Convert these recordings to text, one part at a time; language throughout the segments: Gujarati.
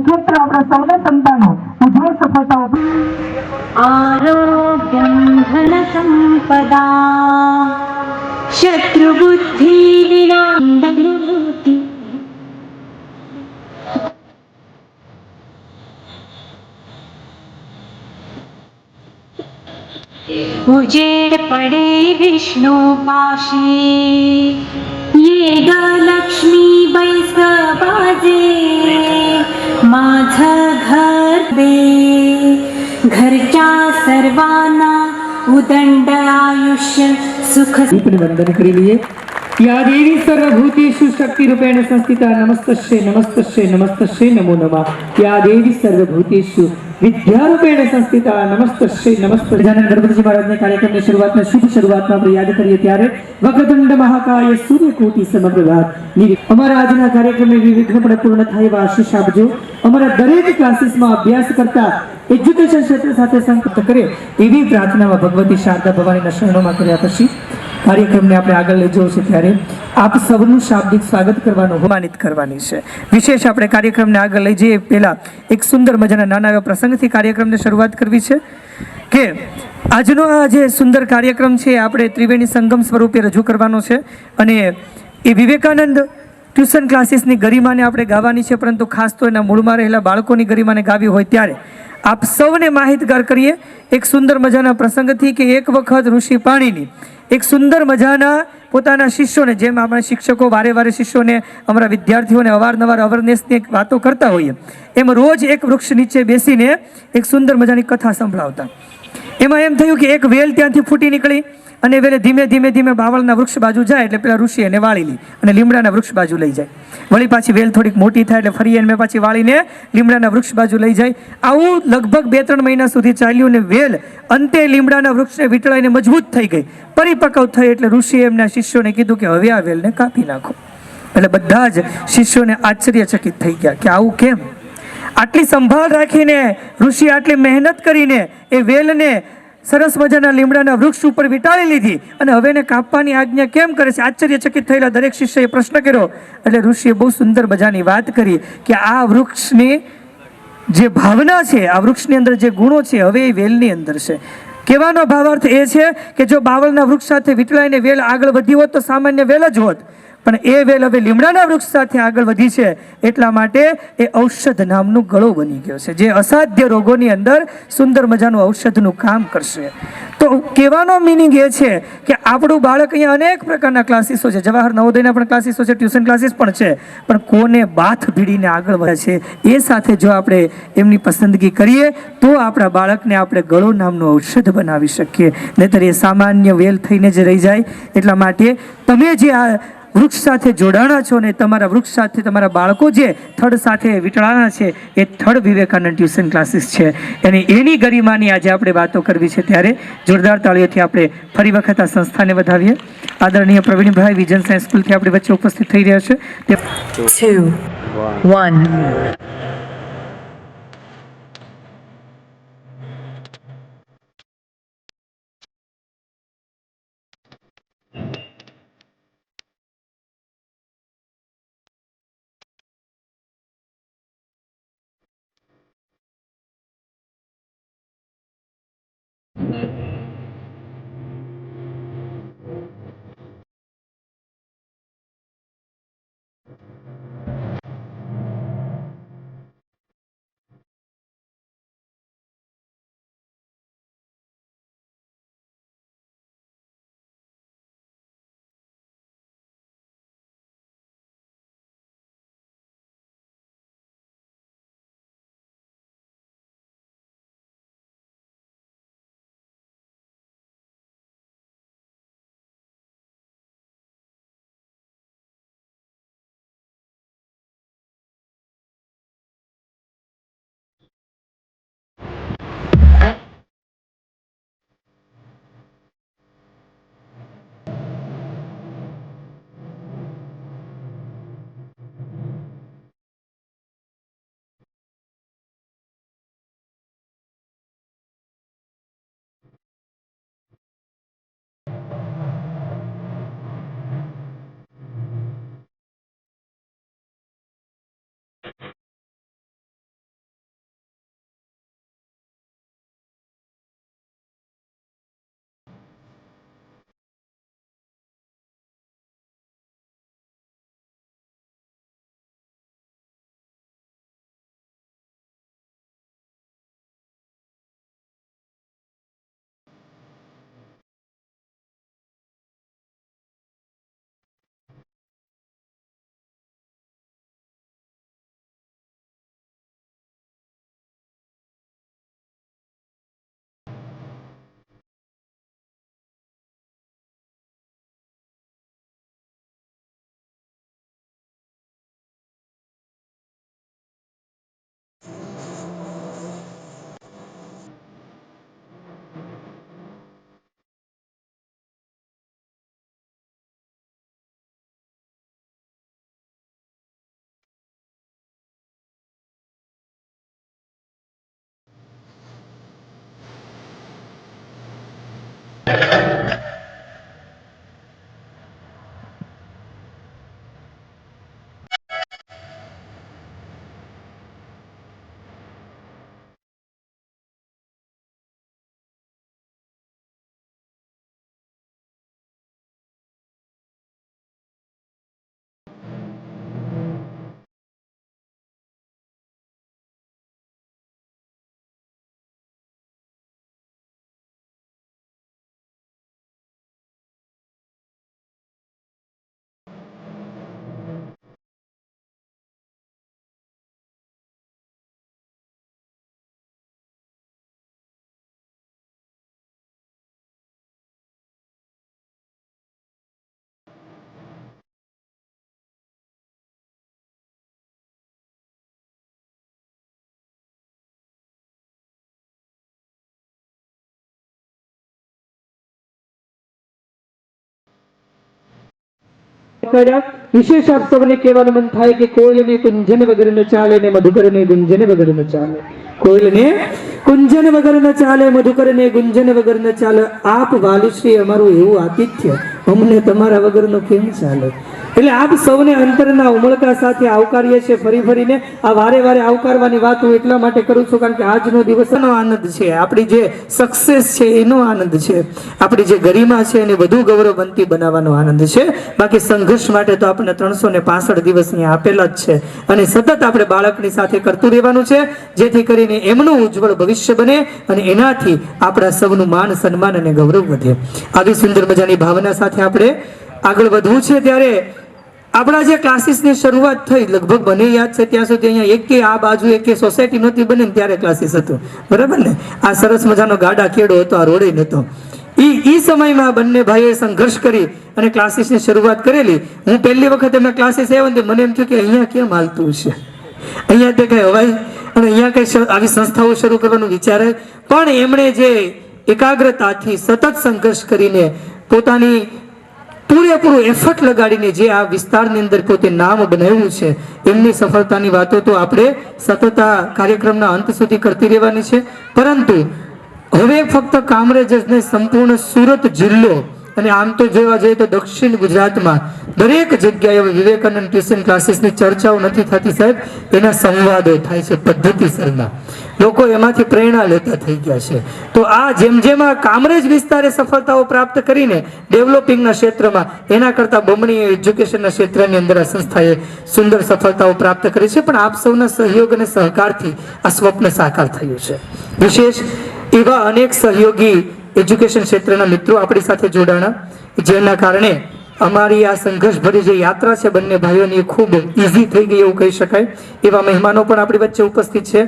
ક્ષેત્ર આપણા સૌના સંતાનો ઉજ્જવળ સફળતાઓ आरोग्यं धनसम्पदा शत्रुबुद्धिविनाशः उजेड़ पड़े विष्णु पाशी ये ग लक्ष्मी बैस बाजे माझं घर दे घरच्या सर्वांना उदंड आयुष्य सुख वंदन करी लिए। या देवी सर्वभूतेषु शक्तिरूपेण संस्थिता नमस्तस्यै नमस्तस्यै नमस्तस्यै नमो नमः। या देवी सर्वभूतेषु विद्यारूपेण संस्थिता नमस्तस्यै नमस्ते। गजानन गणपति महाराज ने कार्यक्रम की शुरुआत में शुभ शुरुआत में આપણે યાદ કરીએ ત્યારે વક્રતુંડ મહાકાય સૂર્યકોટી સમપ્રભા અમારા આજના કાર્યક્રમને વિઘ્નપણે પૂર્ણ થાય એવા આશીષ આપજો। અમારા દરેક ક્લાસીસમાં અભ્યાસ કરતા એજ્યુકેશન ક્ષેત્ર સાથે સંકલ્પ કરે એવી પ્રાર્થનામાં ભગવતી શારદા ભવાનીના શરણોમાં કર્યા પછી કાર્યક્રમને આપણે આગળ લઈ જવું છે ત્યારે આપ સૌનું શાબ્દિક સ્વાગત કરવાનું સન્માનિત કરવાની છે। વિશેષ આપણે કાર્યક્રમને આગળ લઈ જઈએ પહેલા એક સુંદર મજાના નાના એવા પ્રસંગથી કાર્યક્રમને શરૂઆત કરવી છે કે આજનો આ જે સુંદર કાર્યક્રમ છે આપણે ત્રિવેણી સંગમ સ્વરૂપે રજૂ કરવાનો છે અને એ વિવેકાનંદ ટ્યુશન ક્લાસીસની ગરિમાને આપણે ગાવાની છે, પરંતુ ખાસ તો એના મૂળમાં રહેલા બાળકોની ગરિમાને ગાવી હોય ત્યારે આપ સૌને માહિતગાર કરીએ એક સુંદર મજાના પ્રસંગથી કે એક વખત ઋષિ પાણીની એક સુંદર મજાના પોતાના શિષ્યોને, જેમ આપણે શિક્ષકો વારે વારે શિષ્યોને અમારા વિદ્યાર્થીઓને અવારનવાર અવેરનેસની વાતો કરતા હોઈએ એમ રોજ એક વૃક્ષ નીચે બેસીને એક સુંદર મજાની કથા સંભળાવતા। એમાં એમ થયું કે એક વેલ ત્યાંથી ફૂટી નીકળી અને વેલે ધીમે ધીમે ધીમે બાવળના વૃક્ષ બાજુ જાય એટલે પેલા ઋષિ એને વાળી લી અને લીમડાના વૃક્ષ બાજુ લઈ જાય। વળી પાછી વેલ થોડીક મોટી થાય એટલે ફરી એને પાછી વાળીને લીમડાના વૃક્ષ બાજુ લઈ જાય। આવું લગભગ 2-3 મહિના સુધી ચાલ્યું ને વેલ અંતે લીમડાના વૃક્ષને વીંટળાઈને મજબૂત થઈ ગઈ, પરિપક્વ થઈ એટલે ઋષિએ એમના શિષ્યોને કીધું કે હવે આ વેલને કાપી નાખો। એટલે બધા જ શિષ્યોને આશ્ચર્યચકિત થઈ ગયા કે આવું કેમ? આટલી સંભાળ રાખીને ઋષિ આટલી મહેનત કરીને એ વેલને સરસ મજાના લીમડાના વૃક્ષ ઉપર વીંટાળી લીધી અને હવે એને કાપવાની આજ્ઞા કેમ કરે છે? આશ્ચર્યચકિત થયેલા દરેક શિષ્યએ પ્રશ્ન કર્યો એટલે ઋષિએ બહુ સુંદર મજાની વાત કરી કે આ વૃક્ષની જે ભાવના છે, આ વૃક્ષની અંદર જે ગુણો છે હવે એ વેલની અંદર છે। કહેવાનો ભાવાર્થ એ છે કે જો બાવળના વૃક્ષ સાથે વીંટળાઈને વેલ આગળ વધી હોત તો સામાન્ય વેલ જ હોત, પણ એ વેલ હવે લીમડાના વૃક્ષ સાથે આગળ વધી છે એટલા માટે એ ઔષધ નામનું ગળો બની ગયો છે, જે અસાધ્ય રોગોની અંદર સુંદર મજાનું ઔષધનું કામ કરશે। તો કહેવાનો મિનિંગ એ છે કે આપણું બાળક અહીંયા અનેક પ્રકારના ક્લાસીસો છે, જવાહર નવોદયના પણ ક્લાસીસો છે, ટ્યુશન ક્લાસીસ પણ છે, પણ કોને બાથ ભીડીને આગળ વધે છે એ સાથે જો આપણે એમની પસંદગી કરીએ તો આપણા બાળકને આપણે ગળો નામનું ઔષધ બનાવી શકીએ, નહીંતર એ સામાન્ય વેલ થઈને જ રહી જાય। એટલા માટે તમે જે આ વૃક્ષ સાથે જોડાણા છો ને તમારા વૃક્ષ સાથે તમારા બાળકો જે થડ સાથે વીંટળાના છે એ થડ વિવેકાનંદ ટ્યુશન ક્લાસીસ છે અને એની ગરિમાની આજે આપણે વાતો કરવી છે ત્યારે જોરદાર તાળીઓથી આપણે ફરી વખત આ સંસ્થાને વધાવીએ। આદરણીય પ્રવીણભાઈ વિઝન સાયન્સ સ્કૂલથી આપણી વચ્ચે ઉપસ્થિત થઈ રહ્યા છે। 2, 1 કર્યા. વિશેષ આપ સૌને કહેવાનું મન થાય કે કોયલને કુંજન વગર ન ચાલે ને મધુકરને ગુંજન વગર ન ચાલે. કોયલને કુંજન વગર ન ચાલે, મધુકરને ગુંજન વગર ન ચાલે. આપ વાલીશ્રી અમારું એવું આતિથ્ય અમને તમારા વગરનો કેમ ચાલે? એટલે આપ સૌને અંતરના ઉમળકા સાથે આવકારીએ છીએ. ફરી ફરીને આ વારે વારે આવકારવાની વાત હું એટલા માટે કરું છું કારણ કે આજનો દિવસનો આનંદ છે, આપણી જે સક્સેસ છે એનો આનંદ છે, આપણી જે ગરિમા છે એને વધુ ગૌરવવંતી બનાવવાનો આનંદ છે. બાકી સંઘર્ષ માટે તો આપણને 365 દિવસ અહીંયા આપેલા જ છે અને સતત આપણે બાળકની સાથે કરતું રહેવાનું છે, જેથી કરીને એમનું ઉજ્જવળ ભવિષ્ય બને અને એનાથી આપણા સૌનું માન સન્માન અને ગૌરવ વધે. આવી સુંદર મજાની ભાવના સાથે આપણે આગળ વધવું છે. ત્યારે આપણા જે ક્લાસીસની શરૂઆત થઈ, લગભગ મને યાદ છે ત્યાં સુધી અહીંયા એકે આ બાજુ એકે સોસાયટી નહોતી બને ને ત્યારે ક્લાસીસ હતું, બરાબર ને? આ સરસ મજાનો ગાડા ખેડો હતો, આ રોડે નહોતો. એ સમયમાં બંને ભાઈઓએ સંઘર્ષ કરી અને ક્લાસીસની શરૂઆત કરેલી. હું પહેલી વખત એમના ક્લાસીસ આવ્યો ને મને એમ થયું કે અહીંયા કેમ હાલતું છે, અહીંયા તે કઈ હવાય અને અહીંયા કઈ આવી સંસ્થાઓ શરૂ કરવાનું વિચારે. પણ એમણે જે એકાગ્રતાથી સતત સંઘર્ષ કરીને પોતાની પૂરેપૂરું એફર્ટ લગાડીને જે આ વિસ્તારની અંદર પોતે નામ બનાવ્યું છે, એમની સફળતાની વાતો તો આપણે સતત આ કાર્યક્રમના અંત સુધી કરતી રહેવાની છે. પરંતુ હવે ફક્ત કામરેજ જ નહીં, સંપૂર્ણ સુરત જિલ્લો અને આમ તો જોવા જઈએ તો દક્ષિણ ગુજરાતમાં દરેક જગ્યાએ હવે વિવેકાનંદ ટ્યુશન ક્લાસીસની ચર્ચાઓ નથી થતી સાહેબ, એના સંવાદો થાય છે પદ્ધતિસરના. લોકો એમાંથી પ્રેરણા લેતા થઈ ગયા છે. તો આ જેમ જેમ આ કામરેજ વિસ્તારે સફળતાઓ પ્રાપ્ત કરીને ડેવલપિંગના ક્ષેત્રમાં એના કરતાં બમણી એજ્યુકેશનના ક્ષેત્રની અંદર આ સંસ્થાએ સુંદર સફળતાઓ પ્રાપ્ત કરી છે. પણ આપ સૌના સહયોગ અને સહકારથી આ સ્વપ્ન સાકાર થયું છે. વિશેષ એવા અનેક સહયોગી એજ્યુકેશન ક્ષેત્રના મિત્રો આપણી સાથે જોડાણા, જેના કારણે અમારી આ સંઘર્ષભરી જે યાત્રા છે બંને ભાઈઓની ખૂબ ઇઝી થઈ ગઈ એવું કહી શકાય. એવા મહેમાનો પણ આપણી વચ્ચે ઉપસ્થિત છે.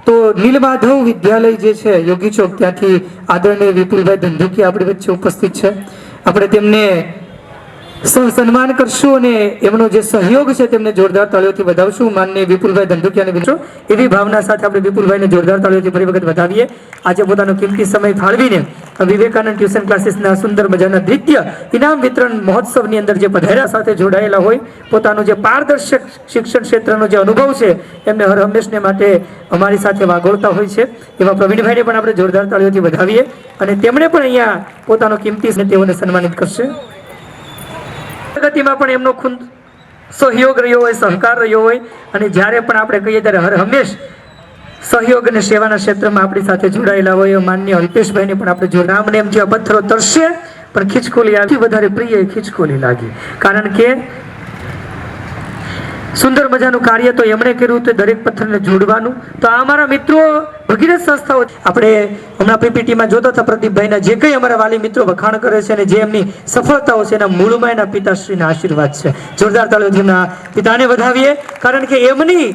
તો નીલમાધવ વિદ્યાલય જે છે યોગી ચોક, ત્યાંથી આદરણીય વિપુલભાઈ ધંધુકિયા આપણી વચ્ચે ઉપસ્થિત છે. આપણે તેમને સન્માન કરશું અને એમનો જે સહયોગ છે તેમને જોરદાર તાળીઓથી વધાવશું. માનનીય વિપુલભાઈ ધંધુકિયાને વિનંતી એવી ભાવના સાથે આપણે વિપુલભાઈને જોરદાર તાળીઓથી ફરી વખત વધાવીએ. આજે પોતાનો કિંમતી સમય ફાળવીને વિવેકાનંદ ટ્યુશન ક્લાસીસના સુંદર મજાના દ્વિતીય ઇનામ વિતરણ મહોત્સવની અંદર જે પધાર્યા સાથે જોડાયેલા હોય, પોતાનું જે પારદર્શક શિક્ષણ ક્ષેત્રનો જે અનુભવ છે એમને હર હંમેશને માટે અમારી સાથે વાગોળતા હોય છે. એવા પ્રવીણભાઈને પણ આપણે જોરદાર તાળીઓથી વધાવીએ અને તેમણે પણ અહીંયા પોતાનો કિંમતી તેઓને સન્માનિત કરશે. પ્રગતિમાં પણ એમનો ખુદ સહયોગ રહ્યો હોય, સહકાર રહ્યો હોય અને જ્યારે પણ આપણે કહીએ ત્યારે હર હંમેશ સહયોગ અને સેવાના ક્ષેત્રમાં આપણી સાથે જોડાયેલા હોય માનનીય અલ્પેશભાઈને પણ આપણે જો નામને એમ જેવા પથ્થરો તરશે પણ ખીચકોલી આવી વધારે પ્રિય ખીચકોલી લાગી. કારણ કે સુંદર મજાનું કાર્ય તો એમણે કર્યું તો દરેક પથ્થરને જોડવાનું. તો આ અમારા મિત્રો ભગીરથ સંસ્થાઓ આપણે હમણાં પીપીટીમાં જોતા હતા પ્રદીપભાઈના જે કંઈ અમારા વાલી મિત્રો વખાણ કરે છે અને જે એમની સફળતાઓ છે એના મૂળમાં એના પિતાશ્રીના આશીર્વાદ છે. જોરદાર તાળીઓથી એમના પિતાને વધાવીએ. કારણ કે એમની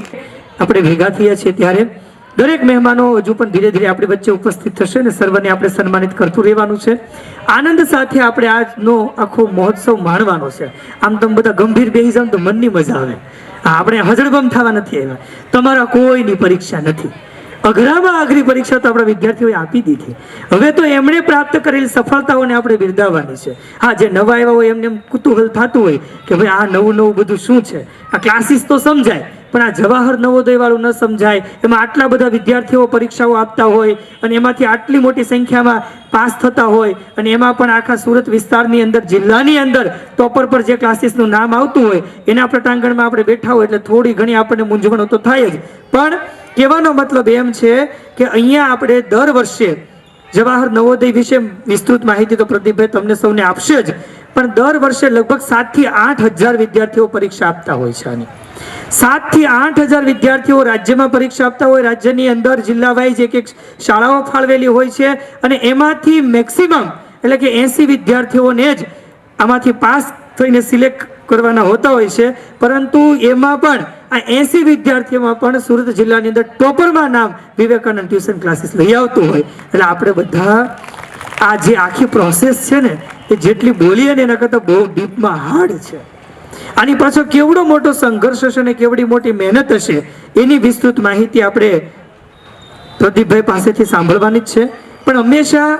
આપણે ભેગા થયા છીએ ત્યારે દરેક મહેમાનો હજુ પણ ધીરે ધીરે આપણી વચ્ચે ઉપસ્થિત થશે અને સર્વને આપણે સન્માનિત કરતું રહેવાનું છે. આનંદ સાથે આપણે આજનો આખો મહોત્સવ માણવાનો છે. આમ તમે બધા ગંભીર બેસી જાવ તો મનની મજા આવે. આપણે હજળબમ થવા નથી આવ્યા. તમારા કોઈની પરીક્ષા નથી. અઘરામાં અઘરી પરીક્ષા તો આપણા વિદ્યાર્થીઓએ આપી દીધી. હવે તો એમણે પ્રાપ્ત કરેલી સફળતાઓને આપણે બિરદાવવાની છે. હા, જે નવા આવ્યા હોય એમને કુતૂહલ થતું હોય કે ભાઈ આ નવું નવું બધું શું છે, આ ક્લાસીસ તો સમજાય પણ આ જવાહર નવોદય વાળું ન સમજાય. એમાં આટલા બધા વિદ્યાર્થીઓ પરીક્ષાઓ આપતા હોય અને એમાંથી આટલી મોટી સંખ્યામાં પાસ થતા હોય અને એમાં પણ આખા સુરત વિસ્તારની અંદર જિલ્લાની અંદર ટોપર પર જે ક્લાસીસનું નામ આવતું હોય એના પ્રટાંગણમાં આપણે બેઠા હોય એટલે થોડી ઘણી આપણને મૂંઝવણો તો થાય જ. પણ કહેવાનો મતલબ એમ છે કે અહીંયા આપણે દર વર્ષે જવાહર નવોદય વિશે વિસ્તૃત માહિતી તો પ્રદીપભાઈ તમને સૌને આપશે જ, પણ દર વર્ષે લગભગ 7 થી 8 હજાર વિદ્યાર્થીઓ પરીક્ષા આપતા હોય છે. આની 7 થી 8 હજાર વિદ્યાર્થીઓ રાજ્યમાં પરીક્ષા આપતા હોય. રાજ્યની અંદર જિલ્લા વાઇઝ એક શાળાઓ ફાળવેલી હોય છે અને એમાંથી મેક્સિમમ એટલે કે 80 વિદ્યાર્થીઓને જ આમાંથી પાસ થઈને સિલેક્ટ કરવાના હોતા હોય છે. પરંતુ એમાં પણ આ 80 વિદ્યાર્થીઓમાં પણ સુરત જિલ્લાની અંદર ટોપરમાં નામ વિવેકાનંદ ટ્યુશન ક્લાસીસ લઈ આવતું હોય. એટલે આપણે બધા આ જે આખી પ્રોસેસ છે ને એ જેટલી બોલીએ ને એના કરતાં બહુ ડીપમાં હાર્ડ છે. આની પાછળ કેવડો મોટો સંઘર્ષ હશે અને કેવડી મોટી મહેનત હશે એની વિસ્તૃત માહિતી આપણે પ્રદીપભાઈ પાસેથી સાંભળવાની જ છે. પણ હંમેશા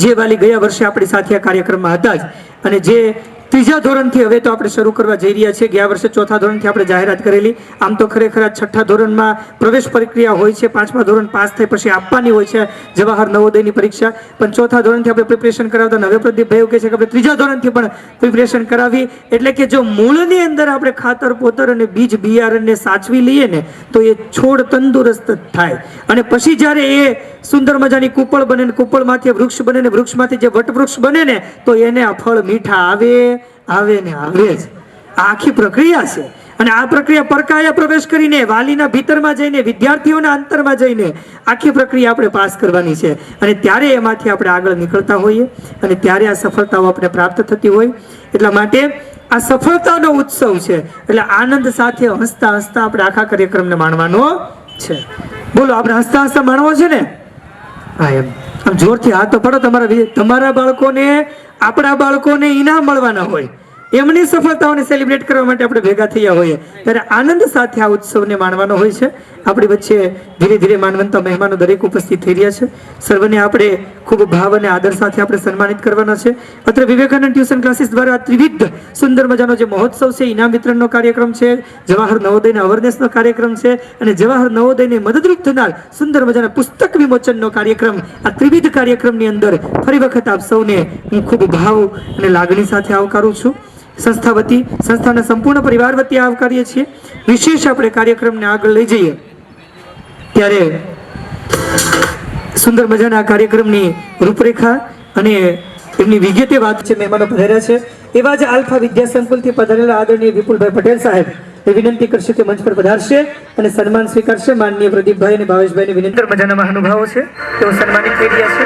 જે વાલી ગયા વર્ષે આપણી સાથે આ કાર્યક્રમમાં હતા જ અને જે ત્રીજા ધોરણથી હવે તો આપણે શરૂ કરવા જઈ રહ્યા છીએ. ગયા વર્ષે ચોથા ધોરણથી આપણે જાહેરાત કરેલી. આમ તો ખરેખર આ છઠ્ઠા ધોરણમાં પ્રવેશ પ્રક્રિયા હોય છે, પાંચમા ધોરણ પાસ થઈ પછી આપવાની હોય છે જવાહર નવોદયની પરીક્ષા. પણ ચોથા ધોરણથી આપણે પ્રિપરેશન કરાવતા હવે પ્રદીપભાઈ એવું કહે છે કે આપણે ત્રીજા ધોરણથી પણ પ્રિપરેશન કરાવી. એટલે કે જો મૂળની અંદર આપણે ખાતર પોતર અને બીજ બિયારણને સાચવી લઈએ ને તો એ છોડ તંદુરસ્ત થાય. અને પછી જ્યારે એ સુંદર મજાની કુપળ બને ને કુપળમાંથી વૃક્ષ બને ને વૃક્ષમાંથી જે વટવૃક્ષ બને ને તો એને આ ફળ મીઠા આવે ને આવે જ. આ આખી પ્રક્રિયા છે. અને આ પ્રક્રિયા પરકાયા પ્રવેશ કરીને વાલીના ભીતરમાં જઈને વિદ્યાર્થીઓના અંતરમાં જઈને આખી પ્રક્રિયા આપણે પાસ કરવાની છે. અને ત્યારે એમાંથી આપણે આગળ નીકળતા હોઈએ અને ત્યારે આ સફળતાઓ આપણે પ્રાપ્ત થતી હોય. એટલા માટે આ સફળતાનો ઉત્સવ છે. એટલે આનંદ સાથે હસતા હસતા આપણે આખા કાર્યક્રમને માણવાનો છે. બોલો, આપણે હસતા હસતા માણવો છે ને? હા, એમ આમ જોરથી હાથ તો પડો. તમારા બાળકોને, આપણા બાળકોને ઇનામ મળવાના હોય. એમની સફળતાઓને સેલિબ્રેટ કરવા માટે આપણે ભેગા થયા હોઈએ ત્યારે આનંદ સાથે આ ઉત્સવને માણવાનો હોય છે. આપણી વચ્ચે ધીરે ધીરે માનવંતા મહેમાનો દરેક ઉપસ્થિત થઈ રહ્યા છે. સર્વને આપણે ખૂબ ભાવ અને આદર સાથે આપણે સન્માનિત કરવાના છે. અત્રે વિવેકાનંદ ટ્યુશન ક્લાસીસ દ્વારા ત્રિવિધ સુંદર મજાનો જે મહોત્સવ છે, ઇનામ વિતરણનો કાર્યક્રમ છે, જવાહર નવોદયના અવેરનેસનો કાર્યક્રમ છે અને જવાહર નવોદયને મદદરૂપ થનાર સુંદર મજાના પુસ્તક વિમોચનનો કાર્યક્રમ, આ ત્રિવિધ કાર્યક્રમને અંદર ફરી વખત આપ સૌને હું ખૂબ ભાવ અને લાગણી સાથે આવકારું છું. સંસ્થા વતી, સંસ્થાના સંપૂર્ણ પરિવાર વતી આવકારીએ છીએ. વિશેષ આપણે કાર્યક્રમને આગળ લઈ જઈએ ત્યારે સુંદર મજાના કાર્યક્રમની રૂપરેખા અને એમની વિગતે વાત છે. મહેમાનો પધાર્યા છે એવા જ આલ્ફા વિદ્યા સંકુલથી પધારેલા આદરણીય વિપુલભાઈ પટેલ સાહેબ એ વિનંતી કરશે કે મંચ પર પધારશે અને સન્માન સ્વીકારશે. માનનીય પ્રદીપભાઈ અને ભાવેશભાઈને વિનંતી. મજાના મહાનુભાવો છે, તેઓ સન્માનિત થઈ રહ્યા છે.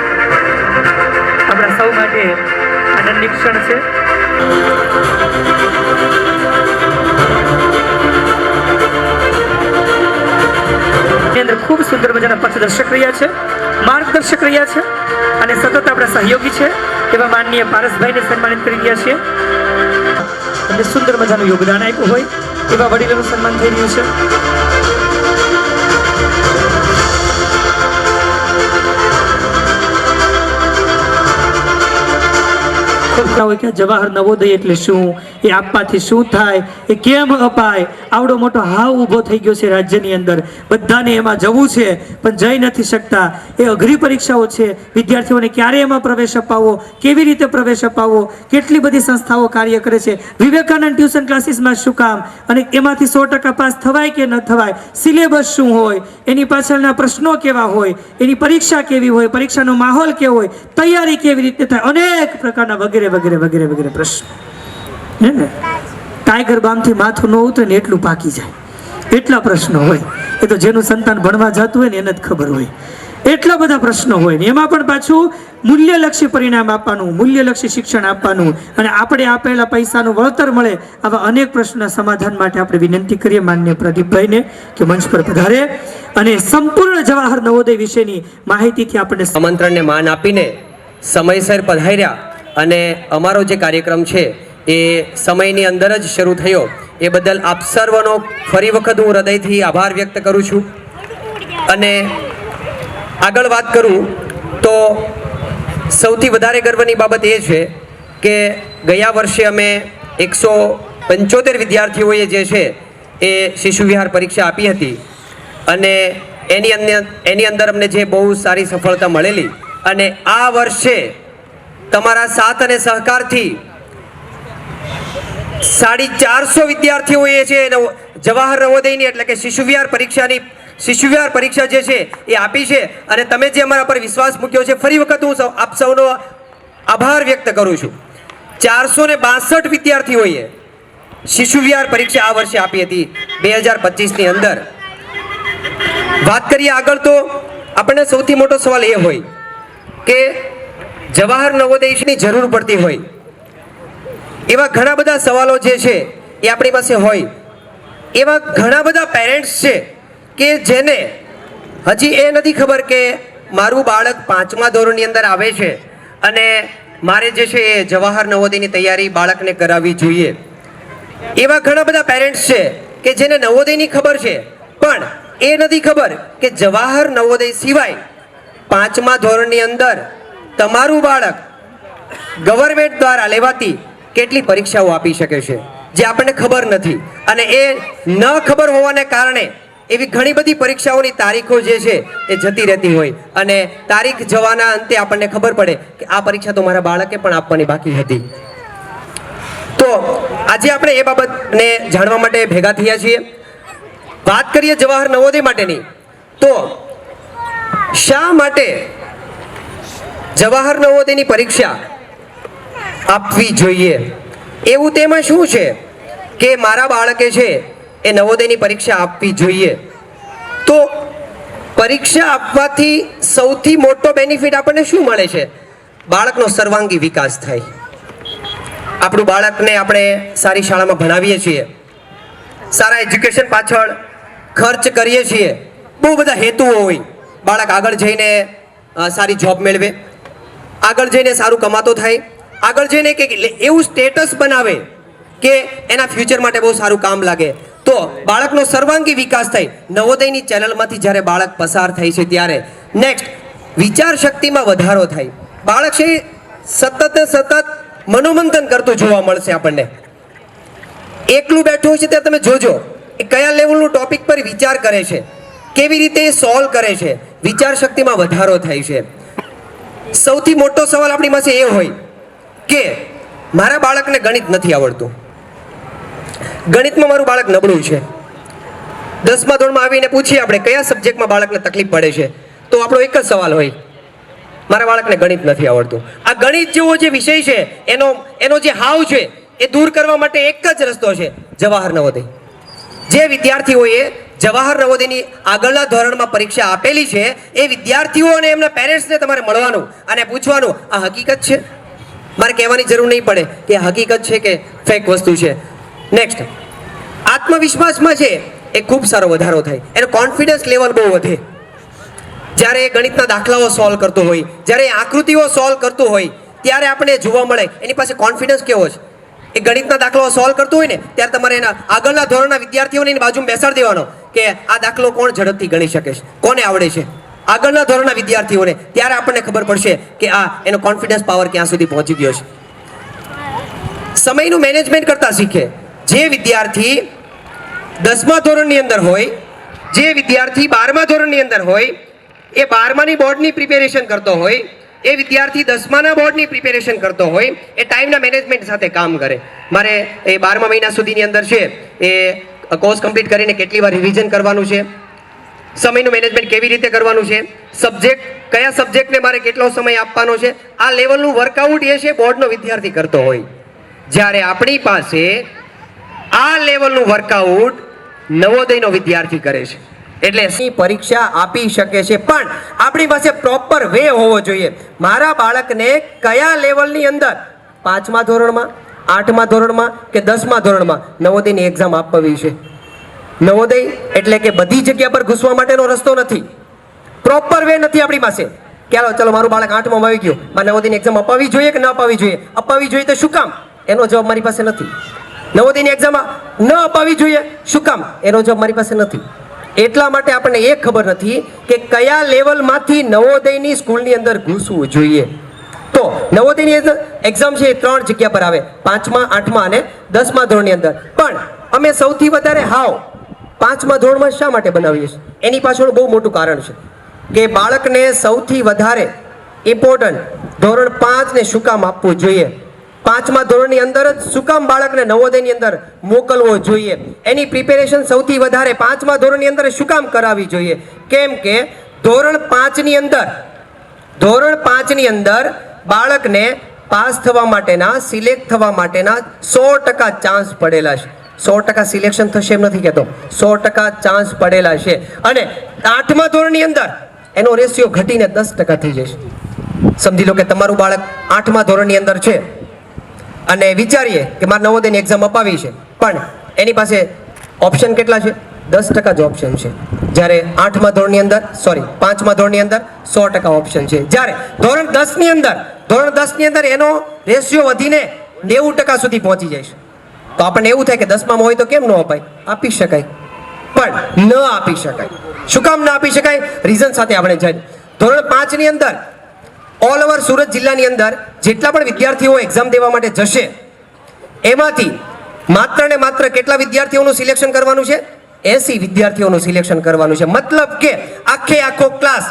આપણા સૌ માટે આનંદની ક્ષણ છે. ખૂબ સુંદર મજાના પથદર્શક રહ્યા છે, માર્ગદર્શક રહ્યા છે અને સતત આપણા સહયોગી છે એવા માનનીય પારસભાઈને સન્માનિત કરી રહ્યા છે. અને સુંદર મજાનું યોગદાન આપ્યું હોય એવા વડીલોનું સન્માન થઈ રહ્યું છે. હોય કે જવાહર નવોદય એટલે શું, એ આપવાથી શું થાય, એ કેમ અપાય. આવડો મોટો હાવ ઊભો થઈ ગયો છે રાજ્યની અંદર. બધાને એમાં જવું છે પણ જઈ નથી શકતા. એ અઘરી પરીક્ષાઓ છે. વિદ્યાર્થીઓને ક્યારે એમાં પ્રવેશ અપાવવો, કેવી રીતે પ્રવેશ અપાવવો, કેટલી બધી સંસ્થાઓ કાર્ય કરે છે. વિવેકાનંદ ટ્યુશન ક્લાસીસમાં શું કામ અને એમાંથી 100% પાસ થવાય કે ન થવાય, સિલેબસ શું હોય, એની પાછળના પ્રશ્નો કેવા હોય, એની પરીક્ષા કેવી હોય, પરીક્ષાનો માહોલ કેવો હોય, તૈયારી કેવી રીતે થાય, અનેક પ્રકારના વગેરે વગેરે વગેરે વગેરે પ્રશ્ન. હે ને? ટાઈગર બામથી માથું ન ઉતરે ને એટલું પાકી જાય, એટલા પ્રશ્નો હોય. એ તો જેનું સંતાન ભણવા જતું હોય ને એને જ ખબર હોય. એટલા બધા પ્રશ્નો હોય ને એમાં પણ પાછું મૂલ્યલક્ષી પરિણામ આપવાનું, મૂલ્યલક્ષી શિક્ષણ આપવાનું અને આપણે આપેલા પૈસાનું વળતર મળે. આવા અનેક પ્રશ્નોના સમાધાન માટે આપણે વિનંતી કરીએ માનનીય પ્રદીપભાઈને કે મંચ પર પધારે અને સંપૂર્ણ જવાહર નવોદય વિશેની માહિતીથી આપણને આમંત્રણને માન આપીને સમયસર પધાર્યા અને અમારો જે કાર્યક્રમ છે એ સમયની અંદર જ શરૂ થયો એ બદલ આપ સર્વનો ફરી વખત હું હૃદયથી આભાર વ્યક્ત કરું છું. અને આગળ વાત કરું તો સૌથી વધારે ગર્વની બાબત એ છે કે ગયા વર્ષે અમે 175 વિદ્યાર્થીઓએ જે છે એ શિશુ વિહાર પરીક્ષા આપી હતી અને એની અંદર અમને જે બહુ સારી સફળતા મળેલી. અને આ વર્ષે તમારા સાથ અને સહકારથી 450 વિદ્યાર્થીઓએ છે જવાહર નવોદયની એટલે કે શિશુ વિહાર પરીક્ષા જે છે એ આપી છે. અને તમે જે અમારા પર વિશ્વાસ મૂક્યો છે ફરી વખત હું આપ સૌનો આભાર વ્યક્ત કરું છું. 462 વિદ્યાર્થીઓએ શિશુ વિહાર પરીક્ષા આ વર્ષે આપી હતી 2025ની અંદર. વાત કરીએ આગળ તો આપણને સૌથી મોટો સવાલ એ હોય કે જવાહર નવોદયની જરૂર પડતી હોય એવા ઘણા બધા સવાલો જે છે એ આપણી પાસે હોય. એવા ઘણા બધા પેરેન્ટ્સ છે કે જેને હજી એ નથી ખબર કે મારું બાળક 5મા ધોરણની અંદર આવે છે અને મારે જે છે એ જવાહર નવોદયની તૈયારી બાળકને કરાવવી જોઈએ. એવા ઘણા બધા પેરેન્ટ્સ છે કે જેને નવોદયની ખબર છે પણ એ નથી ખબર કે જવાહર નવોદય સિવાય 5મા ધોરણની અંદર તમારું બાળક ગવર્મેન્ટ દ્વારા લેવાતી કેટલી પરીક્ષાઓ આપી શકે છે જે આપણને ખબર નથી, અને એ ન ખબર હોવાને કારણે એવી ઘણી બધી પરીક્ષાઓની તારીખો જે છે એ જતી રહેતી હોય, અને તારીખ જવાના અંતે આપણને ખબર પડે કે આ પરીક્ષા તો મારા બાળકે પણ આપવાની બાકી હતી. તો આજે આપણે એ બાબતને જાણવા માટે ભેગા થયા છીએ. વાત કરીએ જવાહર નવોદય માટેની, તો શા માટે જવાહર નવોદયની પરીક્ષા આપવી જોઈએ? એવું તેમાં શું છે કે મારા બાળકે છે એ નવોદયની પરીક્ષા આપવી જોઈએ? તો પરીક્ષા આપવાથી સૌથી મોટો બેનિફિટ આપણને શું મળે છે? બાળકનો સર્વાંગી વિકાસ થાય. આપણું બાળકને આપણે સારી શાળામાં ભણાવીએ છીએ, સારા એજ્યુકેશન પાછળ ખર્ચ કરીએ છીએ, બહુ બધા હેતુઓ હોય. બાળક આગળ જઈને સારી જોબ મેળવે, આગળ જઈને સારું કમાતો થાય, આગળ જઈને કે એવું સ્ટેટસ બનાવે કે એના ફ્યુચર માટે બહુ સારું કામ લાગે. તો બાળકનો સર્વાંગી વિકાસ થાય. નવોદયની ચેનલમાંથી જ્યારે બાળક પસાર થાય છે ત્યારે નેક્સ્ટ વિચાર શક્તિમાં વધારો થાય. બાળક છે સતત ને સતત મનોમંથન કરતું જોવા મળશે આપણને. એકલું બેઠું હોય છે ત્યારે તમે જોજો એ કયા લેવલનું ટોપિક પર વિચાર કરે છે, કેવી રીતે એ સોલ્વ કરે છે. વિચાર શક્તિમાં વધારો થાય છે. સૌથી મોટો સવાલ આપણી પાસે એ હોય કે મારા બાળકને ગણિત નથી આવડતું, ગણિતમાં મારું બાળક નબળું છે. 10મા ધોરણમાં આવીને પૂછીએ આપણે કયા સબ્જેક્ટમાં બાળકને તકલીફ પડે છે, તો આપણો એક જ સવાલ હોય, મારા બાળકને ગણિત નથી આવડતું. આ ગણિત જેવો જે વિષય છે એનો જે હાવ છે એ દૂર કરવા માટે એક જ રસ્તો છે, જવાહર નવોદય. જે વિદ્યાર્થીઓએ જવાહર નવોદયની આગળના ધોરણમાં પરીક્ષા આપેલી છે એ વિદ્યાર્થીઓ અને એમના પેરેન્ટ્સને તમારે મળવાનું અને પૂછવાનું આ હકીકત છે. મારે કહેવાની જરૂર નહીં પડે કે આ હકીકત છે કે ફેક વસ્તુ છે. નેક્સ્ટ આત્મવિશ્વાસમાં છે એ ખૂબ સારો વધારો થાય, એનો કોન્ફિડન્સ લેવલ બહુ વધે. જ્યારે એ ગણિતના દાખલાઓ સોલ્વ કરતો હોય, જ્યારે એ આકૃતિઓ સોલ્વ કરતો હોય ત્યારે આપણે જોવા મળે એની પાસે કોન્ફિડન્સ કેવો છે. એ ગણિતના દાખલાઓ સોલ્વ કરતો હોય ને ત્યારે તમારે એના આગળના ધોરણના વિદ્યાર્થીઓને એની બાજુમાં બેસાડી દેવાનો કે આ દાખલો કોણ ઝડપથી ગણી શકે છે, કોને આવડે છે. આગળના ધોરણના વિદ્યાર્થીઓને ત્યારે આપણને ખબર પડશે કે આ એનો કોન્ફિડન્સ પાવર ક્યાં સુધી પહોંચી ગયો છે. સમયનું મેનેજમેન્ટ કરતા શીખે. જે વિદ્યાર્થી 10મા ધોરણની અંદર હોય, જે વિદ્યાર્થી 12મા ધોરણની અંદર હોય, એ 12માની બોર્ડની પ્રિપેરેશન કરતો હોય, એ વિદ્યાર્થી 10માના બોર્ડની પ્રિપેરેશન કરતો હોય, એ ટાઈમના મેનેજમેન્ટ સાથે કામ કરે. મારે એ 12મા મહિના સુધીની અંદર છે એ કોર્સ કમ્પ્લીટ કરીને કેટલી વાર રિવિઝન કરવાનું છે, સમયનું મેનેજમેન્ટ કેવી રીતે કરવાનું છે, કયા સબ્જેક્ટને મારે કેટલો સમય આપવાનો છે, આ લેવલનું વર્કઆઉટ એ છે બોર્ડનો વિદ્યાર્થી કરતો હોય. જ્યારે આપણી પાસે આ લેવલનું વર્કઆઉટ નવોદયનો વિદ્યાર્થી કરે છે. એટલે પરીક્ષા આપી શકે છે, પણ આપણી પાસે પ્રોપર વે હોવો જોઈએ. મારા બાળકને કયા લેવલની અંદર 5મા ધોરણમાં, 8મા ધોરણમાં કે 10મા ધોરણમાં નવોદયની એક્ઝામ આપવી છે. નવોદય એટલે કે બધી જગ્યા પર ઘૂસવા માટેનો રસ્તો નથી, પ્રોપર વે નથી આપણી પાસે. ચલો મારું બાળક 8માં આવી ગયું, મારે નવોદયની એક્ઝામ અપાવવી જોઈએ કે ન અપાવવી જોઈએ? અપાવવી જોઈએ તો શું કામ? એનો જવાબ મારી પાસે નથી. નવોદયની એક્ઝામ ન અપાવવી જોઈએ શું કામ? એનો જવાબ મારી પાસે નથી. એટલા માટે આપણને એ ખબર નથી કે કયા લેવલમાંથી નવોદયની સ્કૂલની અંદર ઘૂસવું જોઈએ. તો નવોદયની એક્ઝામ છે એ 3 જગ્યા પર આવે, 5મા, 8મા અને 10મા ધોરણની અંદર. પણ અમે સૌથી વધારે 5મા ધોરણમાં શા માટે બનાવીએ છીએ? એની પાછળ બહુ મોટું કારણ છે કે બાળકને સૌથી વધારે ઇમ્પોર્ટન્ટ ધોરણ 5ને શું કામ આપવું જોઈએ, 5મા ધોરણની અંદર જ શું કામ બાળકને નવોદયની અંદર મોકલવો જોઈએ, એની પ્રિપેરેશન સૌથી વધારે 5મા ધોરણની અંદર શું કામ કરાવવી જોઈએ? કેમ કે ધોરણ 5ની અંદર બાળકને પાસ થવા માટેના, સિલેક્ટ થવા માટેના 100% ચાન્સ પડેલા છે. 100% સિલેક્શન થશે એમ નથી કહેતો, 100% ચાન્સ પડેલા છે. અને 8મા ધોરણની અંદર એનો રેશિયો ઘટીને 10% થઈ જશે. સમજી લો કે તમારું બાળક 8મા ધોરણની અંદર છે અને વિચારીએ કે મારે નવોદયની એક્ઝામ અપાવી છે, પણ એની પાસે ઓપ્શન કેટલા છે? 10% જ ઓપ્શન છે. જ્યારે 8મા ધોરણની અંદર 5મા ધોરણની અંદર 100% ઓપ્શન છે. જ્યારે ધોરણ 10ની અંદર એનો રેશિયો વધીને 90% સુધી પહોંચી જાય છે. તો આપણને એવું થાય કે 10મામાં હોય તો કેમ ન અપાય? આપી શકાય, પણ ન આપી શકાય. શું કામ ન આપી શકાય? રીઝન સાથે આપણે જાય. ધોરણ 5ની અંદર ઓલ ઓવર સુરત જિલ્લાની અંદર જેટલા પણ વિદ્યાર્થીઓ એક્ઝામ દેવા માટે જશે એમાંથી માત્ર ને માત્ર કેટલા વિદ્યાર્થીઓનું સિલેક્શન કરવાનું છે? 80 વિદ્યાર્થીઓનું સિલેક્શન કરવાનું છે. મતલબ કે આખો ક્લાસ,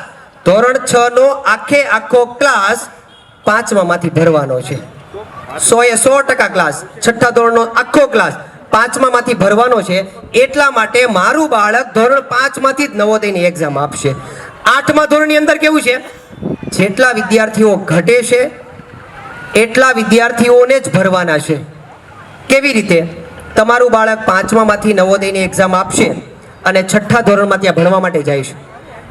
ધોરણ 6 નો આખો ક્લાસ 5મામાંથી ભરવાનો છે. 100% ક્લાસ, છઠ્ઠા ધોરણનો આખો ક્લાસ 5મામાંથી ભરવાનો છે. એટલા માટે મારું બાળક ધોરણ 5માંથી જ નવોદયની એક્ઝામ આપશે. 8મા ધોરણની અંદર કેવું છે? જેટલા વિદ્યાર્થીઓ ઘટે છે એટલા વિદ્યાર્થીઓને જ ભરવાના છે. કેવી રીતે? તમારું બાળક 5મામાંથી નવોદયની એક્ઝામ આપશે અને છઠ્ઠા ધોરણમાં ત્યાં ભણવા માટે જાય છે.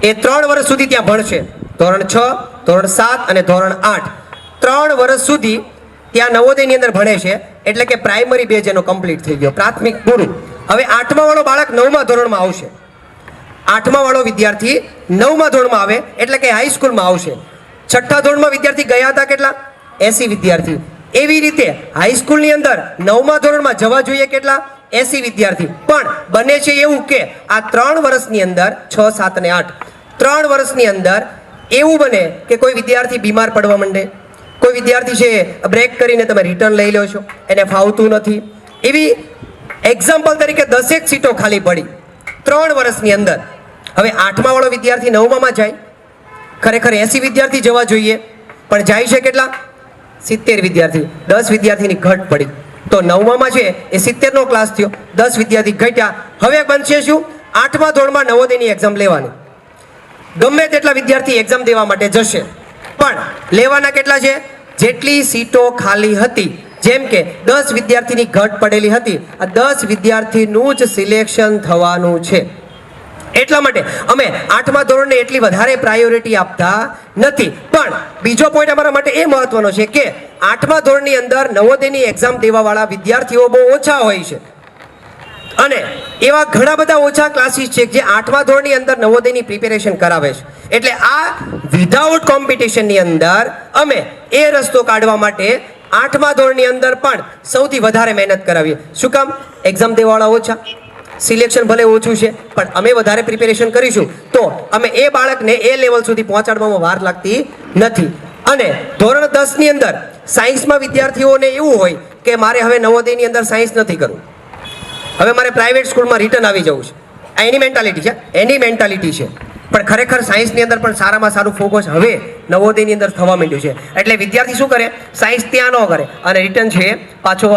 એ 3 વર્ષ સુધી ત્યાં ભણશે. ધોરણ 6, ધોરણ 7 અને ધોરણ 8 3 વર્ષ સુધી ત્યાં નવોદયની અંદર ભણે છે. એટલે કે પ્રાઇમરી બેઝ એનો કમ્પ્લીટ થઈ ગયો, પ્રાથમિક પૂરું. હવે 8મા વાળો બાળક 9મા ધોરણમાં આવશે. 8મા વાળો વિદ્યાર્થી 9મા ધોરણમાં આવે એટલે કે હાઈસ્કૂલમાં આવશે. છઠ્ઠા ધોરણમાં વિદ્યાર્થી ગયા હતા કેટલા? 80 વિદ્યાર્થી. એવી રીતે હાઈસ્કૂલની અંદર 9મા ધોરણમાં જવા જોઈએ કેટલા? 80 વિદ્યાર્થી. પણ બને છે એવું કે આ 3 વર્ષની અંદર 6, 7 અને 8 3 વર્ષની અંદર એવું બને કે કોઈ વિદ્યાર્થી બીમાર પડવા માંડે, કોઈ વિદ્યાર્થી છે બ્રેક કરીને તમે રિટર્ન લઈ લો છો, એને ફાવતું નથી. એવી એક્ઝામ્પલ તરીકે 10 સીટો ખાલી પડી 3 વર્ષની અંદર. હવે 8મા વાળો વિદ્યાર્થી 9મામાં જાય, ખરેખર 80 વિદ્યાર્થી જવા જોઈએ પણ જાય છે કેટલા? 70 વિદ્યાર્થી. 10 વિદ્યાર્થીની ઘટ પડી તો 9મામાં છે એ 70નો ક્લાસ થયો, 10 વિદ્યાર્થી ઘટ્યા. હવે બનશે શું? 8મા ધોરણમાં નવોદયની એક્ઝામ લેવાની. ગમે તેટલા વિદ્યાર્થી એક્ઝામ દેવા માટે જશે પણ લેવાના કેટલા છે? જેટલી સીટો ખાલી હતી, જેમ કે 10 વિદ્યાર્થીની ઘટ પડેલી હતી, આ 10 વિદ્યાર્થીનું જ સિલેક્શન થવાનું છે. એટલા માટે અમે 8મા ધોરણને એટલી વધારે પ્રાયોરિટી આપતા નથી. પણ બીજો પોઈન્ટ અમારા માટે એ મહત્વનો છે કે 8મા ધોરણની અંદર નવોદયની એક્ઝામ દેવાવાળા વિદ્યાર્થીઓ બહુ ઓછા હોય છે અને એવા ઘણા બધા ઓછા ક્લાસીસ છે જે 8મા ધોરણની અંદર નવોદયની પ્રિપેરેશન કરાવે છે. એટલે આ વિધાઉટ કોમ્પિટિશનની અંદર અમે એ રસ્તો કાઢવા માટે 8મા ધોરણની અંદર પણ સૌથી વધારે મહેનત કરાવીએ. શું કામ? એક્ઝામ દેવાવાળા ઓછા, સિલેક્શન ભલે ઓછું છે પણ અમે વધારે પ્રિપેરેશન કરીશું તો અમે એ બાળકને એ લેવલ સુધી પહોંચાડવામાં વાર લાગતી નથી. અને ધોરણ 10ની અંદર સાયન્સમાં વિદ્યાર્થીઓને એવું હોય કે મારે હવે નવોદયની અંદર સાયન્સ નથી કરવું, હવે મારે પ્રાઇવેટ સ્કૂલમાં રિટર્ન આવી જવું છે. આ એની મેન્ટાલિટી છે. પણ ખરેખર સાયન્સની અંદર પણ સારામાં સારું ફોકસ હવે નવોદયની અંદર થવા માંડ્યું છે. એટલે વિદ્યાર્થી શું કરે? સાયન્સ ત્યાં ન કરે અને રિટર્ન છે પાછો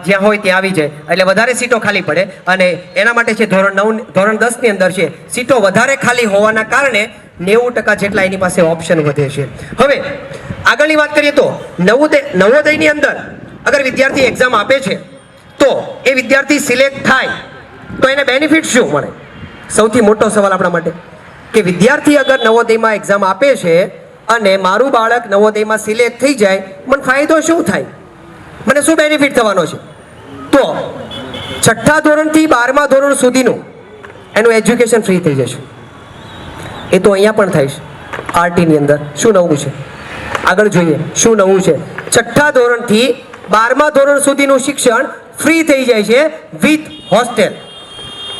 જ્યાં હોય ત્યાં આવી જાય. એટલે વધારે સીટો ખાલી પડે અને એના માટે છે ધોરણ 10ની અંદર છે સીટો વધારે ખાલી હોવાના કારણે 90% જેટલા એની પાસે ઓપ્શન વધે છે. હવે આગળની વાત કરીએ તો નવોદયની અંદર અગર વિદ્યાર્થી એક્ઝામ આપે છે તો એ વિદ્યાર્થી સિલેક્ટ થાય તો એને બેનિફિટ શું મળે? સૌથી મોટો સવાલ આપણા માટે કે વિદ્યાર્થી અગર નવોદયમાં એક્ઝામ આપે છે અને મારું બાળક નવોદયમાં સિલેક્ટ થઈ જાય, મને ફાયદો શું થાય? મને શું બેનિફિટ થવાનો છે? તો છઠ્ઠા ધોરણથી 12મા ધોરણ સુધીનું એનું એજ્યુકેશન ફ્રી થઈ જશે. એ તો અહીંયા પણ થાય છે. આરટીની અંદર શું નવું છે? આગળ જોઈએ શું નવું છે. છઠ્ઠા ધોરણથી 12મા ધોરણ સુધીનું શિક્ષણ ફ્રી થઈ જાય છે વિથ હોસ્ટેલ.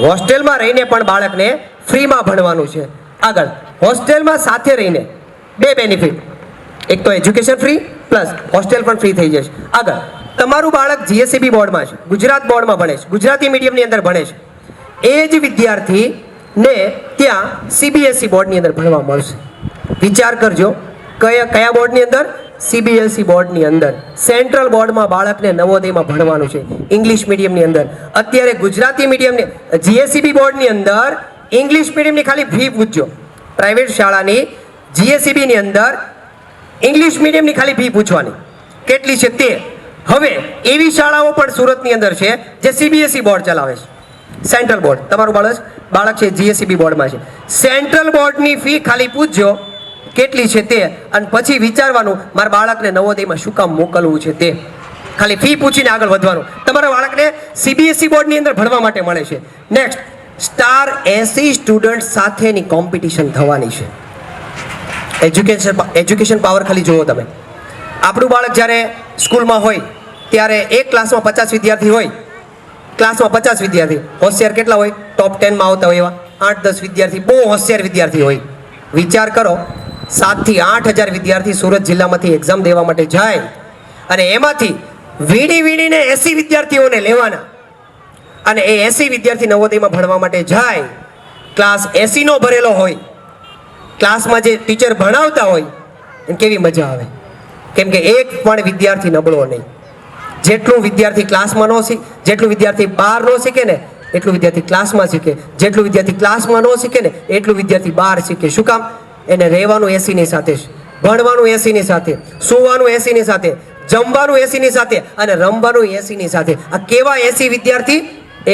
હોસ્ટેલમાં રહીને પણ બાળકને ફ્રીમાં ભણવાનું છે. આગળ હોસ્ટેલમાં સાથે રહીને 2 બેનિફિટ, એક તો એજ્યુકેશન ફ્રી પ્લસ હોસ્ટેલ પણ ફ્રી થઈ જશે. આગળ તમારું બાળક જીએસસીબી બોર્ડમાં છે, ગુજરાત બોર્ડમાં ભણે છે, ગુજરાતી મીડિયમની અંદર ભણે છે, એ જ વિદ્યાર્થીને ત્યાં સીબીએસઈ બોર્ડની અંદર ભણવા મળશે. વિચાર કરજો કયા બોર્ડની અંદર? સીબીએસઈ બોર્ડની અંદર. સેન્ટ્રલ બોર્ડમાં બાળકને નવોદયમાં ભણવાનું છે, ઇંગ્લિશ મીડિયમની અંદર. અત્યારે ગુજરાતી મીડિયમની જીએસસીબી બોર્ડની અંદર ઇંગ્લિશ મીડિયમની ખાલી ફી પૂછજો. પ્રાઇવેટ શાળાની જીએસસીબીની અંદર ઇંગ્લિશ મીડિયમની ખાલી ફી પૂછવાની કેટલી છે તે. હવે એવી શાળાઓ પણ સુરતની અંદર છે જે સીબીએસઈ બોર્ડ ચલાવે છે, સેન્ટ્રલ બોર્ડ. તમારું બાળક છે જીએસસીબી બોર્ડમાં છે. સેન્ટ્રલ બોર્ડની ફી ખાલી પૂછજો કેટલી છે તે, અને પછી વિચારવાનું મારા બાળકને નવોદયમાં શું કામ મોકલવું છે તે. ખાલી ફી પૂછીને આગળ વધવાનું. તમારા બાળકને સીબીએસઈ બોર્ડની અંદર ભણવા માટે મળે છે. નેક્સ્ટ, સ્ટાર 80 સ્ટુડન્ટ સાથેની કોમ્પિટિશન થવાની છે. એજ્યુકેશન પાવર ખાલી જુઓ તમે. આપણું બાળક જ્યારે સ્કૂલમાં હોય ત્યારે એક ક્લાસમાં 50 વિદ્યાર્થી હોય, ક્લાસમાં 50 વિદ્યાર્થી, હોશિયાર કેટલા હોય? ટોપ 10માં આવતા હોય એવા 8-10 વિદ્યાર્થી બહુ હોશિયાર વિદ્યાર્થી હોય. વિચાર કરો 7,000 થી 8,000 વિદ્યાર્થી સુરત જિલ્લામાંથી એક્ઝામ દેવા માટે જાય અને એમાંથી વીણી વીણીને 80 વિદ્યાર્થીઓને લેવાના અને એ 80 વિદ્યાર્થી નવોદયમાં ભણવા માટે જાય. ક્લાસ 80 નો ભરેલો હોય, ક્લાસમાં જે ટીચર ભણાવતા હોય એને કેવી મજા આવે. કેમ કે એક પણ વિદ્યાર્થી નબળો નહીં. જેટલું વિદ્યાર્થી ક્લાસમાં ન શીખે, જેટલું વિદ્યાર્થી બહાર ન શીખે ને એટલું વિદ્યાર્થી ક્લાસમાં શીખે. જેટલું વિદ્યાર્થી ક્લાસમાં ન શીખે ને એટલું વિદ્યાર્થી બહાર શીખે. શું કામ? એને રહેવાનું 80 ની સાથે જ, ભણવાનું 80 ની સાથે, સૂવાનું 80 ની સાથે, જમવાનું 80 ની સાથે અને રમવાનું 80 ની સાથે. આ કેવા 80 વિદ્યાર્થી?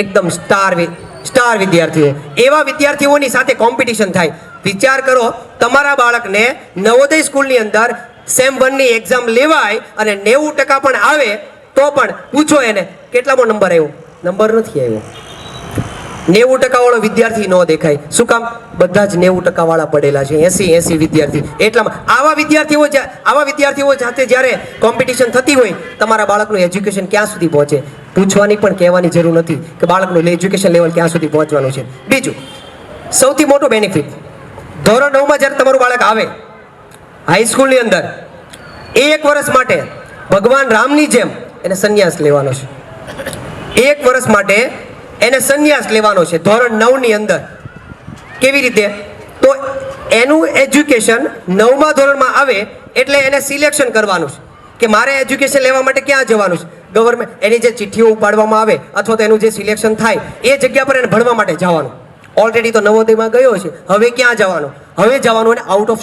એકદમ સ્ટાર વિદ્યાર્થીઓ. એવા વિદ્યાર્થીઓની સાથે કોમ્પિટિશન થાય. વિચાર કરો, તમારા બાળકને નવોદય સ્કૂલની અંદર સેમ 1 ની એક્ઝામ લેવાય અને 90% પણ આવે તો પણ પૂછો એને કેટલામો નંબર આવ્યો? નંબર નથી આવ્યો. 90% વાળો વિદ્યાર્થી ન દેખાય. શું કામ? બધા જ 90% વાળા પડેલા છે. 80 વિદ્યાર્થી. એટલામાં આવા વિદ્યાર્થીઓ સાથે જ્યારે કોમ્પિટિશન થતી હોય, તમારા બાળકનું એજ્યુકેશન ક્યાં સુધી પહોંચે? પૂછવાની પણ કહેવાની જરૂર નથી કે બાળકનું એજ્યુકેશન લેવલ ક્યાં સુધી પહોંચવાનું છે. બીજું સૌથી મોટો બેનિફિટ, ધોરણ 9માં જ્યારે તમારું બાળક આવે હાઈસ્કૂલની અંદર, 1 વર્ષ માટે ભગવાન રામની જેમ એને સંન્યાસ લેવાનો છે. 1 વર્ષ માટે એને સંન્યાસ લેવાનો છે ધોરણ 9 ની અંદર. કેવી રીતે? તો એનું એજ્યુકેશન 9મા ધોરણમાં આવે એટલે એને સિલેક્શન કરવાનું છે કે મારે એજ્યુકેશન લેવા માટે ક્યાં જવાનું છે. ગવર્મેન્ટ એની જે ચિઠ્ઠીઓ ઉપાડવામાં આવે અથવા તો એનું જે સિલેક્શન થાય એ જગ્યા પર એને ભણવા માટે જવાનું. ઓલરેડી તો નવોદયમાં ગયો છે, હવે ક્યાં જવાનું? હવે જવાનું એને આઉટ ઓફ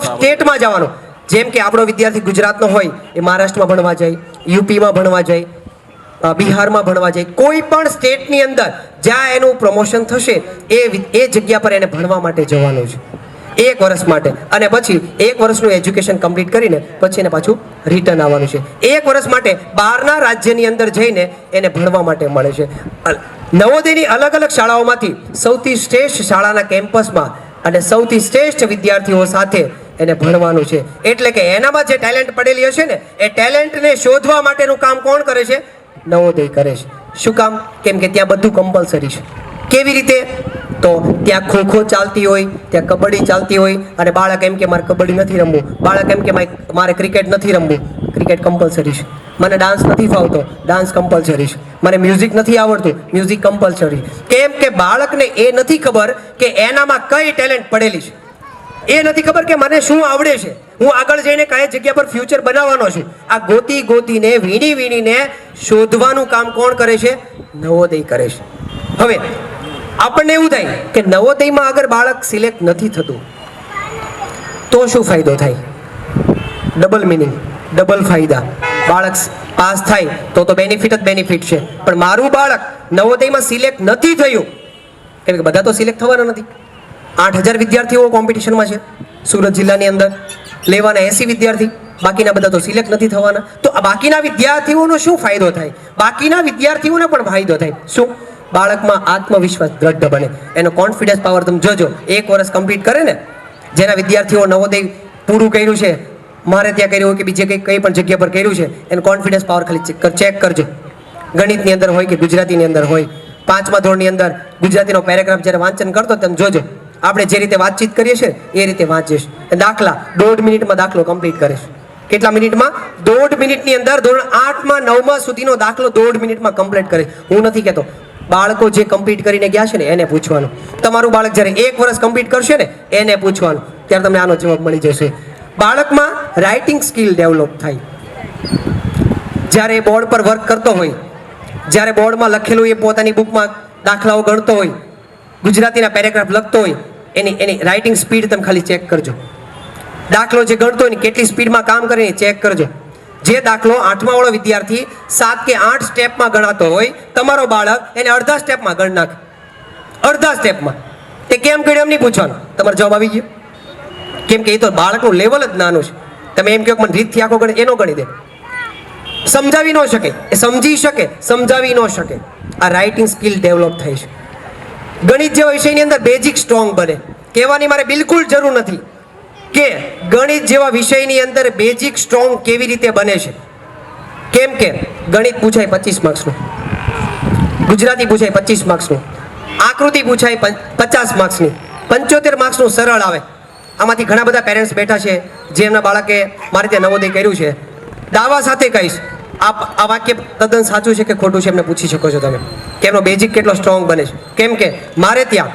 સ્ટેટમાં જવાનું. જેમ કે આપણો વિદ્યાર્થી ગુજરાતનો હોય એ મહારાષ્ટ્રમાં ભણવા જાય, યુપીમાં ભણવા જાય, બિહારમાં ભણવા જાય, કોઈ પણ સ્ટેટની અંદર જ્યાં એનું પ્રમોશન થશે એ જગ્યા પર એને ભણવા માટે જવાનું છે 1 વર્ષ માટે. અને પછી 1 વર્ષનું એજ્યુકેશન કમ્પ્લીટ કરીને પછી એને પાછું રિટર્ન આવવાનું છે. 1 વર્ષ માટે બહારના રાજ્યની અંદર જઈને એને ભણવા માટે મળે છે. નવોદયની અલગ અલગ શાળાઓમાંથી સૌથી શ્રેષ્ઠ શાળાના કેમ્પસમાં અને સૌથી શ્રેષ્ઠ વિદ્યાર્થીઓ સાથે એને ભણવાનું છે. એટલે કે એનામાં જે ટેલેન્ટ પડેલી હશે ને એ ટેલેન્ટને શોધવા માટેનું કામ કોણ કરે છે? નવોદય કરે છે. શું કામ? કેમ કે ત્યાં બધું કમ્પલસરી છે. કેવી રીતે? તો ત્યાં ખોખો ચાલતી હોય, ત્યાં કબડ્ડી ચાલતી હોય અને બાળક એમ કે મારે કબડ્ડી નથી રમવું, બાળક એમ કે મારે ક્રિકેટ નથી રમવું, ક્રિકેટ કમ્પલસરી છે. મને ડાન્સ નથી ફાવતો, ડાન્સ કમ્પલસરી છે. મને મ્યુઝિક નથી આવડતું, મ્યુઝિક કમ્પલસરી. કેમ કે બાળકને એ નથી ખબર કે એનામાં કઈ ટેલેન્ટ પડેલી છે. એ નથી ખબર કે મને શું આવડે છે, હું આગળ જઈને કઈ જગ્યા પર ફ્યુચર બનાવવાનો છું. આ ગોતીને વીણીને શોધવાનું કામ કોણ કરે છે? નવોદય કરે છે. હવે આપણને એવું થાય કે નવોદયમાં અગર બાળક સિલેક્ટ નથી થતું તો શું ફાયદો થાય? ડબલ મિનિંગ, ડબલ ફાયદા. બાળક પાસ થાય તો બેનિફિટ જ બેનિફિટ છે. પણ મારું બાળક નવોદયમાં સિલેક્ટ નથી થયું, કેમ કે બધા તો સિલેક્ટ થવાના નથી. 8000 વિદ્યાર્થીઓ કોમ્પિટિશનમાં છે સુરત જિલ્લાની અંદર, લેવાના 80 વિદ્યાર્થી, બાકીના બધા તો સિલેક્ટ નથી થવાના. તો આ બાકીના વિદ્યાર્થીઓનો શું ફાયદો થાય? બાકીના વિદ્યાર્થીઓને પણ ફાયદો થાય. શું? બાળકમાં આત્મવિશ્વાસ દ્રઢ બને, એનો કોન્ફિડન્સ પાવર તમે જોજો. 1 વર્ષ કમ્પ્લીટ કરે ને, જેના વિદ્યાર્થીઓ નવોદય પૂરું કર્યું છે, મારે ત્યાં કર્યું હોય કે બીજે કઈ પણ જગ્યા પર કર્યું છે, એનો કોન્ફિડન્સ પાવર ખાલી ચેક કરજો. ગણિતની અંદર હોય કે ગુજરાતીની અંદર હોય, 5મા ધોરણની અંદર ગુજરાતીનો પેરેગ્રાફ જ્યારે વાંચન કરતો તમે જોજો, આપણે જે રીતે વાતચીત કરીએ છીએ એ રીતે વાંચીશ. દાખલા 1.5 મિનિટમાં દાખલો કમ્પ્લીટ કરીશ. કેટલા મિનિટમાં? 1.5 મિનિટની અંદર ધોરણ 8માં 9માં સુધીનો દાખલો 1.5 મિનિટમાં કમ્પ્લીટ કરીશ. હું નથી કહેતો, બાળકો જે કમ્પ્લીટ કરીને ગયા છે ને એને પૂછવાનું. તમારું બાળક જ્યારે 1 વર્ષ કમ્પ્લીટ કરશે ને એને પૂછવાનું, ત્યારે તમને આનો જવાબ મળી જશે. બાળકમાં રાઇટિંગ સ્કિલ ડેવલપ થાય. જ્યારે બોર્ડ પર વર્ક કરતો હોય, જ્યારે બોર્ડમાં લખેલું એ પોતાની બુકમાં દાખલાઓ ગણતો હોય, ગુજરાતીના પેરેગ્રાફ લખતો હોય, એની રાઇટિંગ સ્પીડ તમે ખાલી ચેક કરજો. દાખલો જે ગણતો હોય ને કેટલી સ્પીડમાં કામ કરે એ ચેક કરજો. જે દાખલો 8મા વાળો વિદ્યાર્થી 7 કે 8 સ્ટેપમાં ગણાતો હોય, તમારો બાળક એને અડધા સ્ટેપમાં ગણ નાખે. અડધા સ્ટેપમાં. તે કેમ કર્યું એમ નહીં પૂછવાનું, તમારો જવાબ આવી ગયો. કેમ કે એ તો બાળકનું લેવલ જ નાનું છે. તમે એમ કહો કે મને રીતથી આખો ગણે, એનો ગણી દે. સમજાવી ન શકે, એ સમજી શકે, સમજાવી ન શકે. આ રાઇટિંગ સ્કિલ ડેવલપ થાય છે. ગણિત જેવા વિષયની અંદર બેઝિક સ્ટ્રોંગ બને. કહેવાની મારે બિલકુલ જરૂર નથી કે ગણિત જેવા વિષયની અંદર બેઝિક સ્ટ્રોંગ કેવી રીતે બને છે. કેમ કે ગણિત પૂછાય 25 માર્ક્સનું, ગુજરાતી પૂછાય 25 માર્ક્સનું, આકૃતિ પૂછાય 50 માર્ક્સની, 75 માર્ક્સનું સરળ આવે. આમાંથી ઘણા બધા પેરેન્ટ્સ બેઠા છે જે એમના બાળકે મારી રીતે નવોદય કર્યું છે, દાવા સાથે કહીશ આ વાક્ય તદ્દન સાચું છે કે ખોટું છે એમને પૂછી શકો છો તમે કે એનો બેઝિક કેટલો સ્ટ્રોંગ બને છે. કેમ કે મારે ત્યાં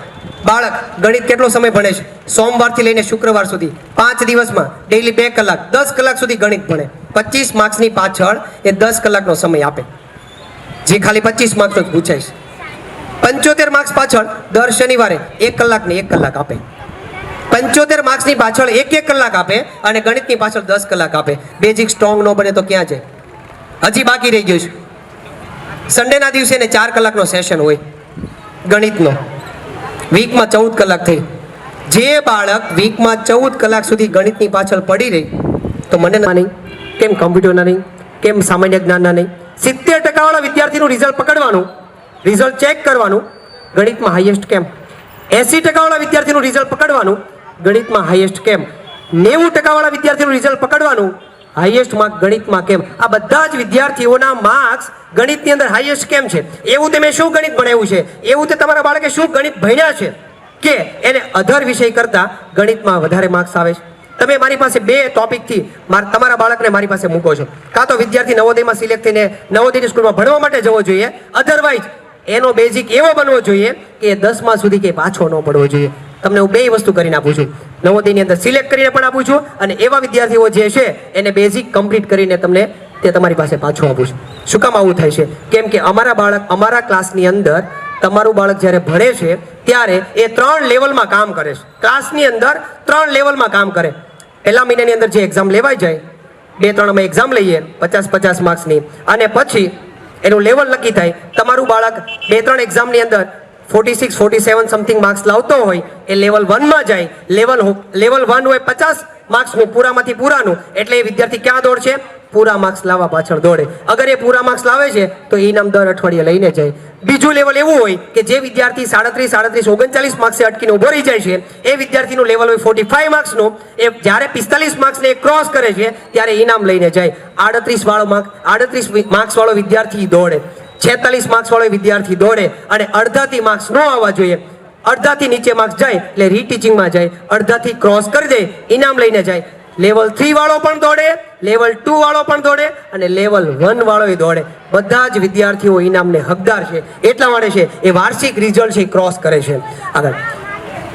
બાળક ગણિત કેટલો સમય ભણે છે? સોમવારથી લઈને શુક્રવાર સુધી 5 દિવસમાં ડેઈલી 2 કલાક 10 કલાક સુધી ગણિત ભણે. 25 માર્ક્સની પાછળ એ 10 કલાકનો સમય આપે, જે ખાલી 25 માર્ક્સનો જ પૂછાઈશ. 75 માર્ક્સ પાછળ દર શનિવારે 1 કલાક ને 1 કલાક આપે. 75 માર્ક્સની પાછળ 1 કલાક આપે અને ગણિતની પાછળ 10 કલાક આપે. બેઝિક સ્ટ્રોંગ ન બને તો ક્યાં છે? હજી બાકી રહી ગયું છે. સન્ડેના દિવસે ને 4 કલાકનો સેશન હોય ગણિતનો. વીકમાં 14 કલાક થઈ. જે બાળક વીકમાં 14 કલાક સુધી ગણિતની પાછળ પડી રહી, તો મને નહીં કેમ કમ્પ્યુટરના નહીં, કેમ સામાન્ય જ્ઞાનના નહીં? 70% વાળા વિદ્યાર્થીનું રિઝલ્ટ પકડવાનું, રિઝલ્ટ ચેક કરવાનું, ગણિતમાં હાઈએસ્ટ કેમ? 80% વાળા વિદ્યાર્થીનું રિઝલ્ટ પકડવાનું, ગણિતમાં હાઈએસ્ટ કેમ? 90% વાળા વિદ્યાર્થીનું રિઝલ્ટ પકડવાનું, હાઈએસ્ટ માર્ક ગણિતમાં કેમ? આ બધા જ વિદ્યાર્થીઓના માર્ક્સ ગણિતની અંદર હાઈએસ્ટ કેમ છે? એવું તે મેં શું ગણિત ભણાવ્યું છે? એવું તે તમારા બાળકે શું ગણિત ભણ્યા છે કે એને અધર વિષય કરતા ગણિતમાં વધારે માર્ક્સ આવે છે? તમે મારી પાસે 2 ટોપિકથી તમારા બાળકને મારી પાસે મૂકો છો. કાં તો વિદ્યાર્થી નવોદયમાં સિલેક્ટ થઈને નવોદયની સ્કૂલમાં ભણવા માટે જવો જોઈએ, અધરવાઇઝ એનો બેઝિક એવો બનવો જોઈએ કે 10મા સુધી કે પાછો ન પડવો જોઈએ. તમને હું 2 વસ્તુ કરીને આપું છું. નવોદયની અંદર સિલેક્ટ કરીને પણ આપું છું અને એવા વિદ્યાર્થીઓ જે છે એને બેઝિક કમ્પ્લીટ કરીને તમને તે તમારી પાસે પાછું આપું છું. શું કામ આવું થાય છે? કેમ કે અમારા ક્લાસની અંદર તમારું બાળક જ્યારે ભણે છે ત્યારે એ 3 લેવલમાં કામ કરે છે. ક્લાસની અંદર 3 લેવલમાં કામ કરે. પહેલા મહિનાની અંદર જે એક્ઝામ લેવાઈ જાય, 2-3 અમે એક્ઝામ લઈએ 50-50 માર્ક્સની, અને પછી એનું લેવલ નક્કી થાય. તમારું બાળક 2-3 એક્ઝામની અંદર 46-47 સમથિંગ માર્ક્સ લાવતો હોય, એ લેવલ 1માં જાય. લેવલ 1 હોય 50 માર્ક્સનું, પૂરામાંથી પૂરાનું, એટલે એ વિદ્યાર્થી ક્યાં દોડશે? પૂરા માર્ક્સ લાવવા પાછળ દોડે. અગર એ પૂરા માર્ક્સ લાવે છે તો ઇનામ દર અઠવાડિયે લઈને જાય. બીજું લેવલ એવું હોય કે જે વિદ્યાર્થી 37, 39 માર્ક્સે અટકીને ઉભો રહી જાય છે, એ વિદ્યાર્થીનું લેવલ હોય 45 માર્ક્સનું. એ જ્યારે 45 માર્ક્સને ક્રોસ કરે છે ત્યારે ઇનામ લઈને જાય. 38 માર્ક્સ વાળો વિદ્યાર્થી દોડે, 46 માર્ક્સ વાળો વિદ્યાર્થી દોડે, અને અડધાથી માર્ક્સ ન આવવા જોઈએ. અડધાથી નીચે માર્ક્સ જાય એટલે રીટીચિંગમાં જાય. અડધાથી ક્રોસ કરી દે, ઇનામ લઈને જાય. લેવલ 3 વાળો પણ દોડે, લેવલ 2 વાળો પણ દોડે અને લેવલ 1 વાળો દોડે. બધા જ વિદ્યાર્થીઓ ઇનામને હકદાર છે. એટલા માટે છે એ વાર્ષિક રિઝલ્ટ છે ક્રોસ કરે છે. આગળ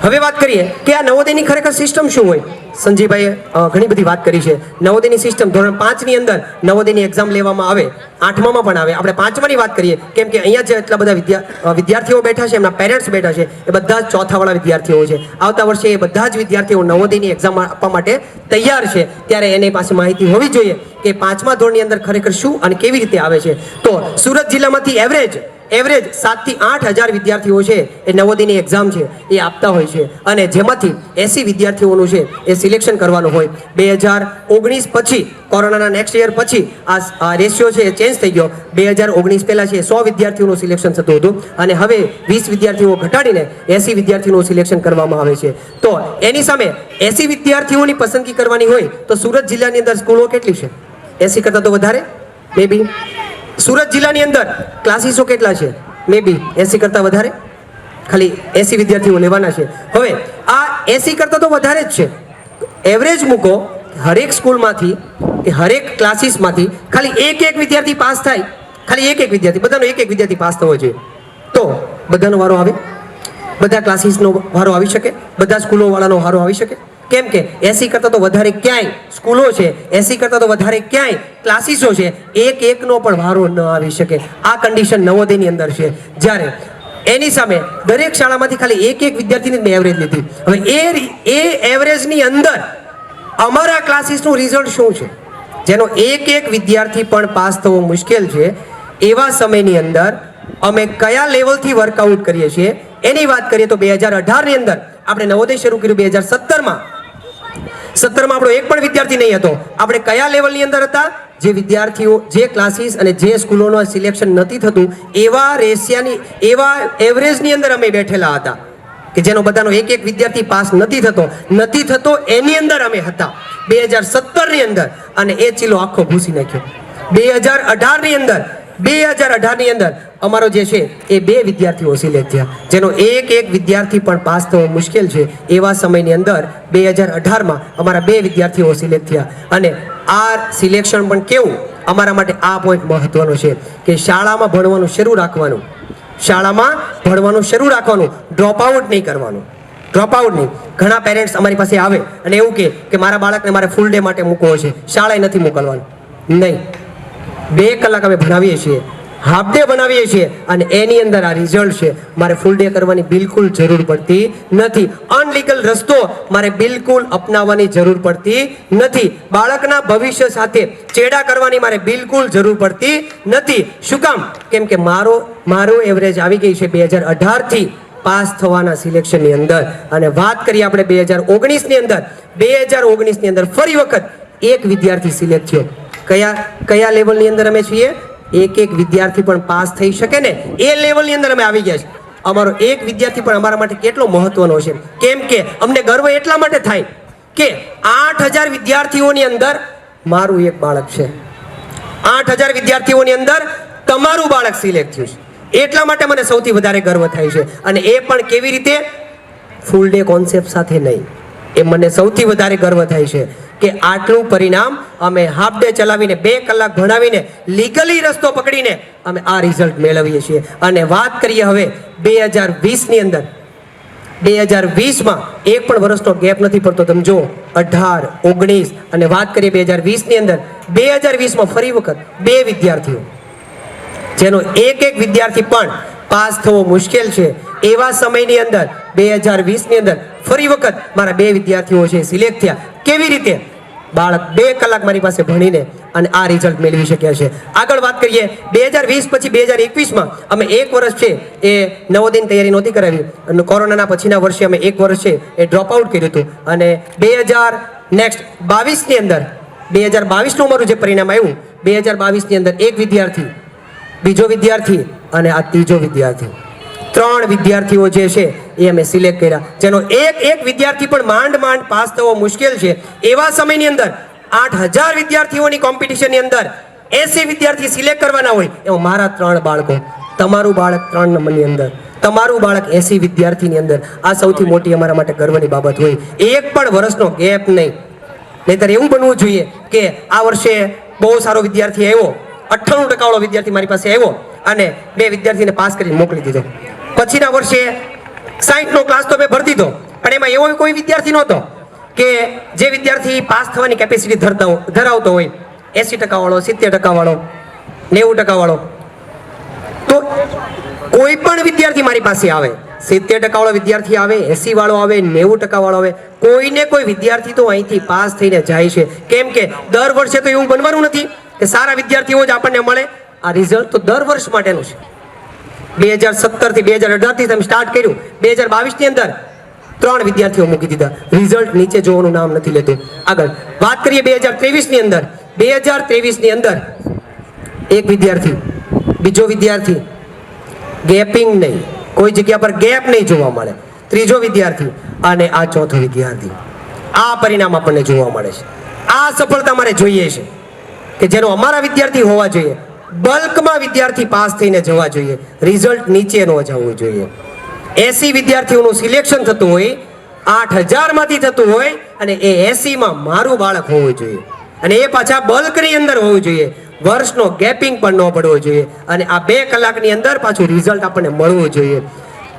હવે વાત કરીએ કે આ નવોદયની ખરેખર સિસ્ટમ શું હોય. સંજીભાઈએ ઘણી બધી વાત કરી છે. નવોદયની સિસ્ટમ ધોરણ 5ની અંદર નવોદયની એક્ઝામ લેવામાં આવે, 8મામાં પણ આવે. આપણે 5માની વાત કરીએ કેમ કે અહીંયા જે એટલા બધા વિદ્યાર્થીઓ બેઠા છે, એમના પેરેન્ટ્સ બેઠા છે, એ બધા જ 4થા વાળા વિદ્યાર્થીઓ છે. આવતા વર્ષે એ બધા જ વિદ્યાર્થીઓ નવોદયની એક્ઝામ આપવા માટે તૈયાર છે. ત્યારે એની પાસે માહિતી હોવી જોઈએ કે 5મા ધોરણની અંદર ખરેખર શું અને કેવી રીતે આવે છે. તો સુરત જિલ્લામાંથી એવરેજ 7 થી 8 હજાર વિદ્યાર્થીઓ છે એ નવોદયની એક્ઝામ છે એ આપતા હોય છે, અને જેમાંથી 80 વિદ્યાર્થીઓનું છે એ સિલેક્શન કરવાનું હોય. 2019 પછી, કોરોનાના નેક્સ્ટ યર પછી આ રેશિયો છે એ ચેન્જ થઈ ગયો. 2019 પહેલા છે 100 વિદ્યાર્થીઓનું સિલેક્શન થતું હતું, અને હવે 20 વિદ્યાર્થીઓ ઘટાડીને 80 વિદ્યાર્થીઓનું સિલેક્શન કરવામાં આવે છે. તો એની સામે 80 વિદ્યાર્થીઓની પસંદગી કરવાની હોય તો સુરત જિલ્લાની અંદર સ્કૂલો કેટલી છે? 80 કરતાં તો વધારે મે બી. સુરત જિલ્લાની અંદર ક્લાસીસો કેટલા છે? મે બી 80 કરતાં વધારે. ખાલી 80 વિદ્યાર્થીઓ લેવાના છે. હવે આ 80 કરતાં તો વધારે જ છે. એવરેજ મૂકો, હરેક સ્કૂલમાંથી કે હરેક ક્લાસીસમાંથી ખાલી એક વિદ્યાર્થી પાસ થાય. ખાલી એક વિદ્યાર્થી, બધાનો એક વિદ્યાર્થી પાસ થવો જોઈએ તો બધાનો વારો આવે. બધા ક્લાસીસનો વારો આવી શકે, બધા સ્કૂલો વાળાનો વારો આવી શકે. કેમ કે 80 કરતાં તો વધારે ક્યાંય સ્કૂલો છે, 80 કરતાં તો વધારે ક્યાંય ક્લાસીસો છે, એકનો પણ વારો ન આવી શકે. આ કન્ડિશન નવોદયની અંદર છે. જ્યારે એની સામે દરેક શાળામાંથી ખાલી એક વિદ્યાર્થીની મેં એવરેજ લીધી. હવે એ એવરેજની અંદર અમારા ક્લાસીસનું રિઝલ્ટ શું છે, જેનો એક વિદ્યાર્થી પણ પાસ થવો મુશ્કેલ છે, એવા સમયની અંદર અમે કયા લેવલથી વર્કઆઉટ કરીએ છીએ એની વાત કરીએ તો 2018ની અંદર આપણે નવોદય શરૂ કર્યું. 2017માં આપણો એક પણ વિદ્યાર્થી નહીં હતો. આપણે કયા લેવલની અંદર હતા? જે વિદ્યાર્થીઓ, જે ક્લાસીસ અને જે સ્કૂલોનું સિલેક્શન નથી થતું એવા રેશિયાની, એવા એવરેજની અંદર અમે બેઠેલા હતા કે જેનો બધાનો એક વિદ્યાર્થી પાસ નથી થતો એની અંદર અમે હતા 2017ની અંદર. અને એ ચીલો આખો ભૂસી નાખ્યો. 2018ની અંદર અમારો જે છે એ 2 વિદ્યાર્થીઓ સિલેક્ટ થયા, જેનો એક વિદ્યાર્થી પણ પાસ થવો મુશ્કેલ છે. એવા સમયની અંદર 2018માં અમારા 2 વિદ્યાર્થીઓ સિલેક્ટ થયા. અને આ સિલેક્શન પણ કેવું, અમારા માટે આ પોઈન્ટ મહત્વનો છે કે શાળામાં ભણવાનું શરૂ રાખવાનું, ડ્રોપ આઉટ નહીં કરવાનું. ઘણા પેરેન્ટ્સ અમારી પાસે આવે અને એવું કે મારા બાળકને મારે ફૂલ ડે માટે મૂકવો છે, શાળાએ નથી મોકલવાનું. નહીં, 2 કલાક અમે ભણાવીએ છીએ, હાફ ડે બનાવીએ છીએ, અને એની અંદર આ રિઝલ્ટ છે. મારે ફૂલ ડે કરવાની બિલકુલ જરૂર પડતી નથી. અનલીગલ રસ્તો મારે બિલકુલ અપનાવવાની જરૂર પડતી નથી. બાળકના ભવિષ્ય સાથે ચેડા કરવાની મારે બિલકુલ જરૂર પડતી નથી. શું કામ? કેમ કે મારો એવરેજ આવી ગઈ છે 2018 થી પાસ થવાના સિલેક્શનની અંદર. અને વાત કરીએ આપણે 2019ની અંદર ફરી વખત એક વિદ્યાર્થી સિલેક્ટ થયો. કયા લેવલની અંદર અમે છીએ? એક વિદ્યાર્થી પણ પાસ થઈ શકે ને એ લેવલની અંદર અમે આવી ગયા છે. અમારો એક વિદ્યાર્થી પણ અમારા માટે કેટલો મહત્વનો છે. કેમ કે અમને ગર્વ એટલા માટે થાય કે 8000 વિદ્યાર્થીઓની અંદર મારું એક બાળક છે, 8000 વિદ્યાર્થીઓની અંદર તમારું બાળક સિલેક્ટ થયું છે. એટલા માટે મને સૌથી વધારે ગર્વ થાય છે. અને એ પણ કેવી રીતે? ફૂલ ડે કોન્સેપ્ટ સાથે નહીં. એ મને સૌથી વધારે ગર્વ થાય છે કે આટલું પરિણામ અમે હાફ ડે ચલાવીને 2 કલાક ભણાવીને લીગલી રસ્તો પકડીને અમે આ રિઝલ્ટ મેળવીએ છીએ. અને વાત કરીએ હવે 2020ની અંદર, 2020માં એક પણ વર્ષનો ગેપ નથી પડતો. તમે જુઓ 18, 19 અને વાત કરીએ 2020ની અંદર, 2020માં ફરી વખત 2 વિદ્યાર્થીઓ, જેનો એક વિદ્યાર્થી પણ પાસ થવો મુશ્કેલ છે. એવા સમયની અંદર 2020ની અંદર ફરી વખત મારા 2 વિદ્યાર્થીઓ છે સિલેક્ટ થયા. કેવી રીતે? બાળક 2 કલાક મારી પાસે ભણીને અને આ રિઝલ્ટ મેળવી શક્યા છે. આગળ વાત કરીએ 2020 પછી 2021માં અમે 1 વર્ષ છે એ નવોદયની તૈયારી નહોતી કરાવી, અને કોરોનાના પછીના વર્ષે અમે 1 વર્ષ છે એ ડ્રોપ આઉટ કર્યું હતું. અને 2022ની અંદર 2022નું અમારું જે પરિણામ આવ્યું, 2022ની અંદર 1 વિદ્યાર્થી, બીજો વિદ્યાર્થી અને આ ત્રીજો વિદ્યાર્થી, 3 વિદ્યાર્થીઓ જે છે એ અમે સિલેક્ટ કર્યા, જેનો એક વિદ્યાર્થી પણ માંડ પાસ થવો મુશ્કેલ છે. એવા સમયની અંદર 8000 વિદ્યાર્થીઓની કોમ્પિટિશનની અંદર 80 વિદ્યાર્થી સિલેક્ટ કરવાના હોય, એમાં મારા 3 બાળકો, તમારું બાળક 3 નંબરની અંદર, તમારું બાળક 80 વિદ્યાર્થીની અંદર. આ સૌથી મોટી અમારા માટે ગર્વની બાબત હોય. એક પણ વર્ષનો ગેપ નહીં. નહીંતર એવું બનવું જોઈએ કે આ વર્ષે બહુ સારો વિદ્યાર્થી આવ્યો, 98% વાળો વિદ્યાર્થી મારી પાસે આવ્યો અને 2 વિદ્યાર્થીને પાસ કરીને મોકલી દીધો. પછીના વર્ષે 60નો ક્લાસ તો મેં ભરી દીધો, પણ એમાં એવો કોઈ વિદ્યાર્થી નહોતો કે જે વિદ્યાર્થી પાસ થવાની કેપેસિટી ધરાવતો હોય, 80% વાળો, 70% વાળો, 90% વાળો. તો કોઈ પણ વિદ્યાર્થી મારી પાસે આવે, 70% વાળો વિદ્યાર્થી આવે, 80 વાળો આવે, 90% વાળો આવે, કોઈને કોઈ વિદ્યાર્થી તો અહીંથી પાસ થઈને જાય છે. કેમ કે દર વર્ષે તો એવું બનવાનું નથી કે સારા વિદ્યાર્થીઓ જ આપણને મળે. આ રિઝલ્ટ તો દર વર્ષ માટેનું છે. 2017 થી 2018 થી તમે સ્ટાર્ટ કર્યું, 2022ની અંદર 3 વિદ્યાર્થીઓ મૂકી દીધા. રિઝલ્ટ નીચે જોવાનું નામ નથી લેતું. આગળ વાત કરીએ 2023ની અંદર, 2023ની અંદર 1 વિદ્યાર્થી, બીજો વિદ્યાર્થી, ગેપિંગ નહીં, કોઈ જગ્યા પર ગેપ નહીં જોવા મળે, ત્રીજો વિદ્યાર્થી અને આ ચોથો વિદ્યાર્થી. આ પરિણામ આપણને જોવા મળે છે. આ સફળતા મારે જોઈએ છે કે જેનો અમારા વિદ્યાર્થી હોવા જોઈએ. બલ્કમાં વિદ્યાર્થી પાસ થઈને જવા જોઈએ, રિઝલ્ટ નીચે ન જવું જોઈએ. 80 વિદ્યાર્થીઓનું સિલેક્શન થતું હોય, 8000 માંથી થતું હોય, અને એ 80માં મારું બાળક હોવું જોઈએ, અને એ પાછા બલ્કની અંદર હોવું જોઈએ. વર્ષનો ગેપિંગ પણ ન પડવો જોઈએ, અને આ 2 કલાકની અંદર પાછું રિઝલ્ટ આપણને મળવું જોઈએ.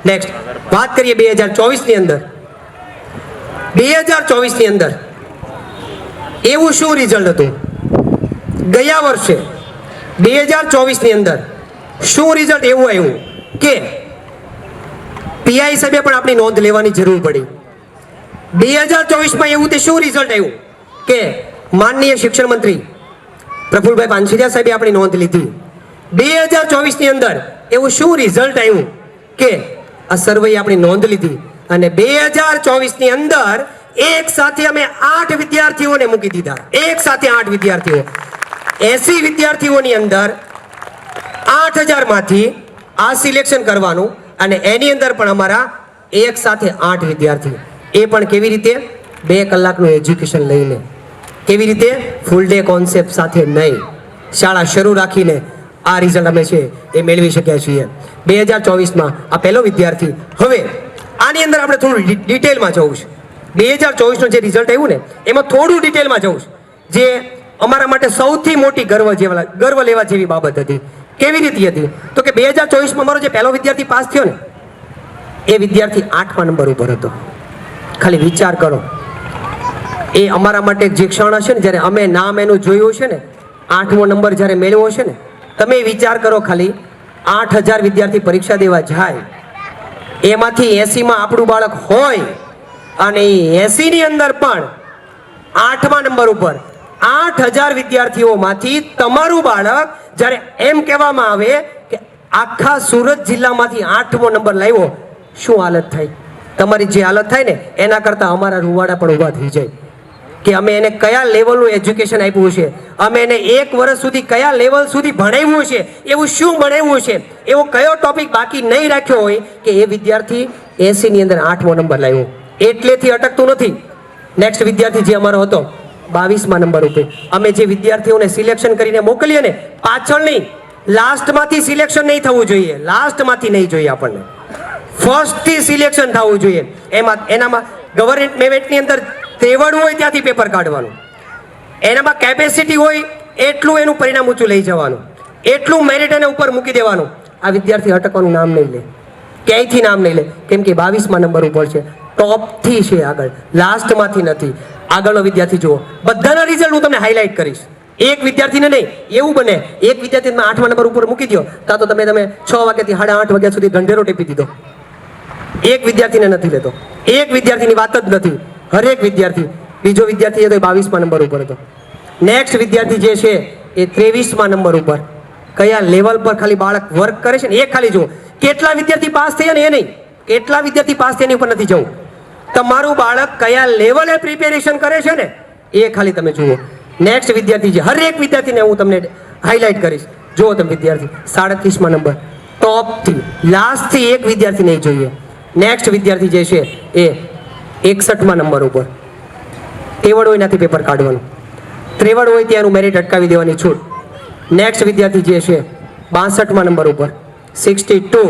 નેક્સ્ટ વાત કરીએ 2024ની અંદર. 2024ની અંદર એવું શું રિઝલ્ટ હતું? ગયા વર્ષે 2024ની અંદર શું રિઝલ્ટ એવું આવ્યું કે પીઆઈ સાહેબે પણ આપણી નોંધ લેવાની જરૂર પડી. 2024માં એવું તે શું રિઝલ્ટ આવ્યું કે માનનીય શિક્ષણ મંત્રી પ્રફુલભાઈ પાનસરિયા સાહેબે આપણી નોંધ લીધી. 2024ની અંદર એવું શું રિઝલ્ટ આવ્યું કે આ સર્વેએ આપણી નોંધ લીધી, અને 2024ની અંદર એક સાથે અમે 8 વિદ્યાર્થીઓને મૂકી દીધા. એક સાથે 8 વિદ્યાર્થીઓ, 80 વિદ્યાર્થીઓની અંદર 8000 માંથી આ સિલેક્શન કરવાનું, અને એની અંદર પણ અમારા એક સાથે 8 વિદ્યાર્થી. એ પણ કેવી રીતે? 2 કલાકનું એજ્યુકેશન લઈને. કેવી રીતે? ફૂલ ડે કોન્સેપ્ટ સાથે નહીં, શાળા શરૂ રાખીને આ રિઝલ્ટ અમે છે એ મેળવી શક્યા છીએ 2024માં આ પહેલો વિદ્યાર્થી. હવે આની અંદર આપણે થોડું ડિટેલમાં જવું છે. 2024નું જે રિઝલ્ટ આવ્યું ને એમાં થોડું ડિટેલમાં જવું છે, જે અમારા માટે સૌથી મોટી ગર્વ લેવા જેવી બાબત હતી. કેવી રીતે હતી તો કે 2024માં મારો જે પહેલો વિદ્યાર્થી પાસ થયો ને એ વિદ્યાર્થી 8મા નંબર ઉપર હતો. ખાલી વિચાર કરો, એ અમારા માટે જે ક્ષણ હશે ને જ્યારે અમે નામ એનું જોયું છે ને 8મો નંબર જ્યારે મેળવ્યો છે ને, તમે વિચાર કરો ખાલી 8000 વિદ્યાર્થી પરીક્ષા દેવા જાય, એમાંથી 80માં આપણું બાળક હોય અને એ 80ની અંદર પણ 8મા નંબર ઉપર 8000 વિદ્યાર્થીઓમાંથી તમારું બાળક જ્યારે એમ કહેવામાં આવે કે આખા સુરત જિલ્લામાંથી 8મો નંબર લાવ્યો, શું હાલત થાય? તમારી જે હાલત થાય ને એના કરતાં અમારા રૂવાડા પણ ઊભા થઈ જાય કે અમે એને કયા લેવલનું એજ્યુકેશન આપ્યું છે, અમે એને 1 વર્ષ સુધી કયા લેવલ સુધી ભણાવ્યું છે, એવું શું ભણાવ્યું છે, એવો કયો ટોપિક બાકી નહીં રાખ્યો હોય કે એ વિદ્યાર્થી 80ની અંદર 8મો નંબર લાવ્યો. એટલેથી અટકતું નથી. નેક્સ્ટ વિદ્યાર્થી જે અમારો હતો 22મા નંબર ઉપર, અમે જે વિદ્યાર્થીઓને સિલેક્શન કરીને મોકલીએ ને પાછળ નહીં, લાસ્ટમાંથી સિલેક્શન નહીં થવું જોઈએ, લાસ્ટમાંથી નહીં જોઈએ, આપણને ફર્સ્ટથી સિલેક્શન થવું જોઈએ. એનામાં ગવર્મેન્ટની અંદર તેવડ હોય ત્યાંથી પેપર કાઢવાનું, એનામાં કેપેસિટી હોય એટલું એનું પરિણામ ઊંચું લઈ જવાનું, એટલું મેરિટ એને ઉપર મૂકી દેવાનું. આ વિદ્યાર્થી અટકવાનું નામ નહીં લે, ક્યાંયથી નામ નહીં લે, કેમ કે 22મા નંબર ઉપર છે, ટોપથી છે, આગળ લાસ્ટમાંથી નથી. આગળનો વિદ્યાર્થી જુઓ, બધાના રિઝલ્ટ હું તમને હાઇલાઇટ કરીશ. એક વિદ્યાર્થીને નહીં, એવું બને એક વિદ્યાર્થી 8મા નંબર ઉપર મૂકી દો કાં તો તમે 6 વાગ્યાથી 8:30 વાગ્યા સુધી ઢંઢેરો ટીપી દીધો. એક વિદ્યાર્થીને નથી લેતો, એક વિદ્યાર્થીની વાત જ નથી, હરેક વિદ્યાર્થી. બીજો વિદ્યાર્થી હતો 22મા નંબર ઉપર હતો. નેક્સ્ટ વિદ્યાર્થી જે છે એ 23મા નંબર ઉપર. કયા લેવલ પર ખાલી બાળક વર્ક કરે છે ને એ ખાલી જુઓ. કેટલા વિદ્યાર્થી પાસ થયા ને એ નહીં, કેટલા વિદ્યાર્થી પાસ થયા એની ઉપર નથી જવું. તમારું બાળક કયા લેવલે પ્રિપેરેશન કરે છે ને એ ખાલી તમે જુઓ. નેક્સ્ટ વિદ્યાર્થી છે, હરેક વિદ્યાર્થીને હું તમને હાઇલાઇટ કરીશ. જુઓ તમે વિદ્યાર્થી 37મા નંબર, ટોપથી લાસ્ટથી એક વિદ્યાર્થી નહીં જોઈએ. નેક્સ્ટ વિદ્યાર્થી જે છે એ 61મા નંબર ઉપર. તેવડ હોય ત્યાંથી પેપર કાઢવાનું, ત્રેવડ હોય ત્યાંનું મેરિટ અટકાવી દેવાની છૂટ. નેક્સ્ટ વિદ્યાર્થી જે છે 62મા નંબર ઉપર 62.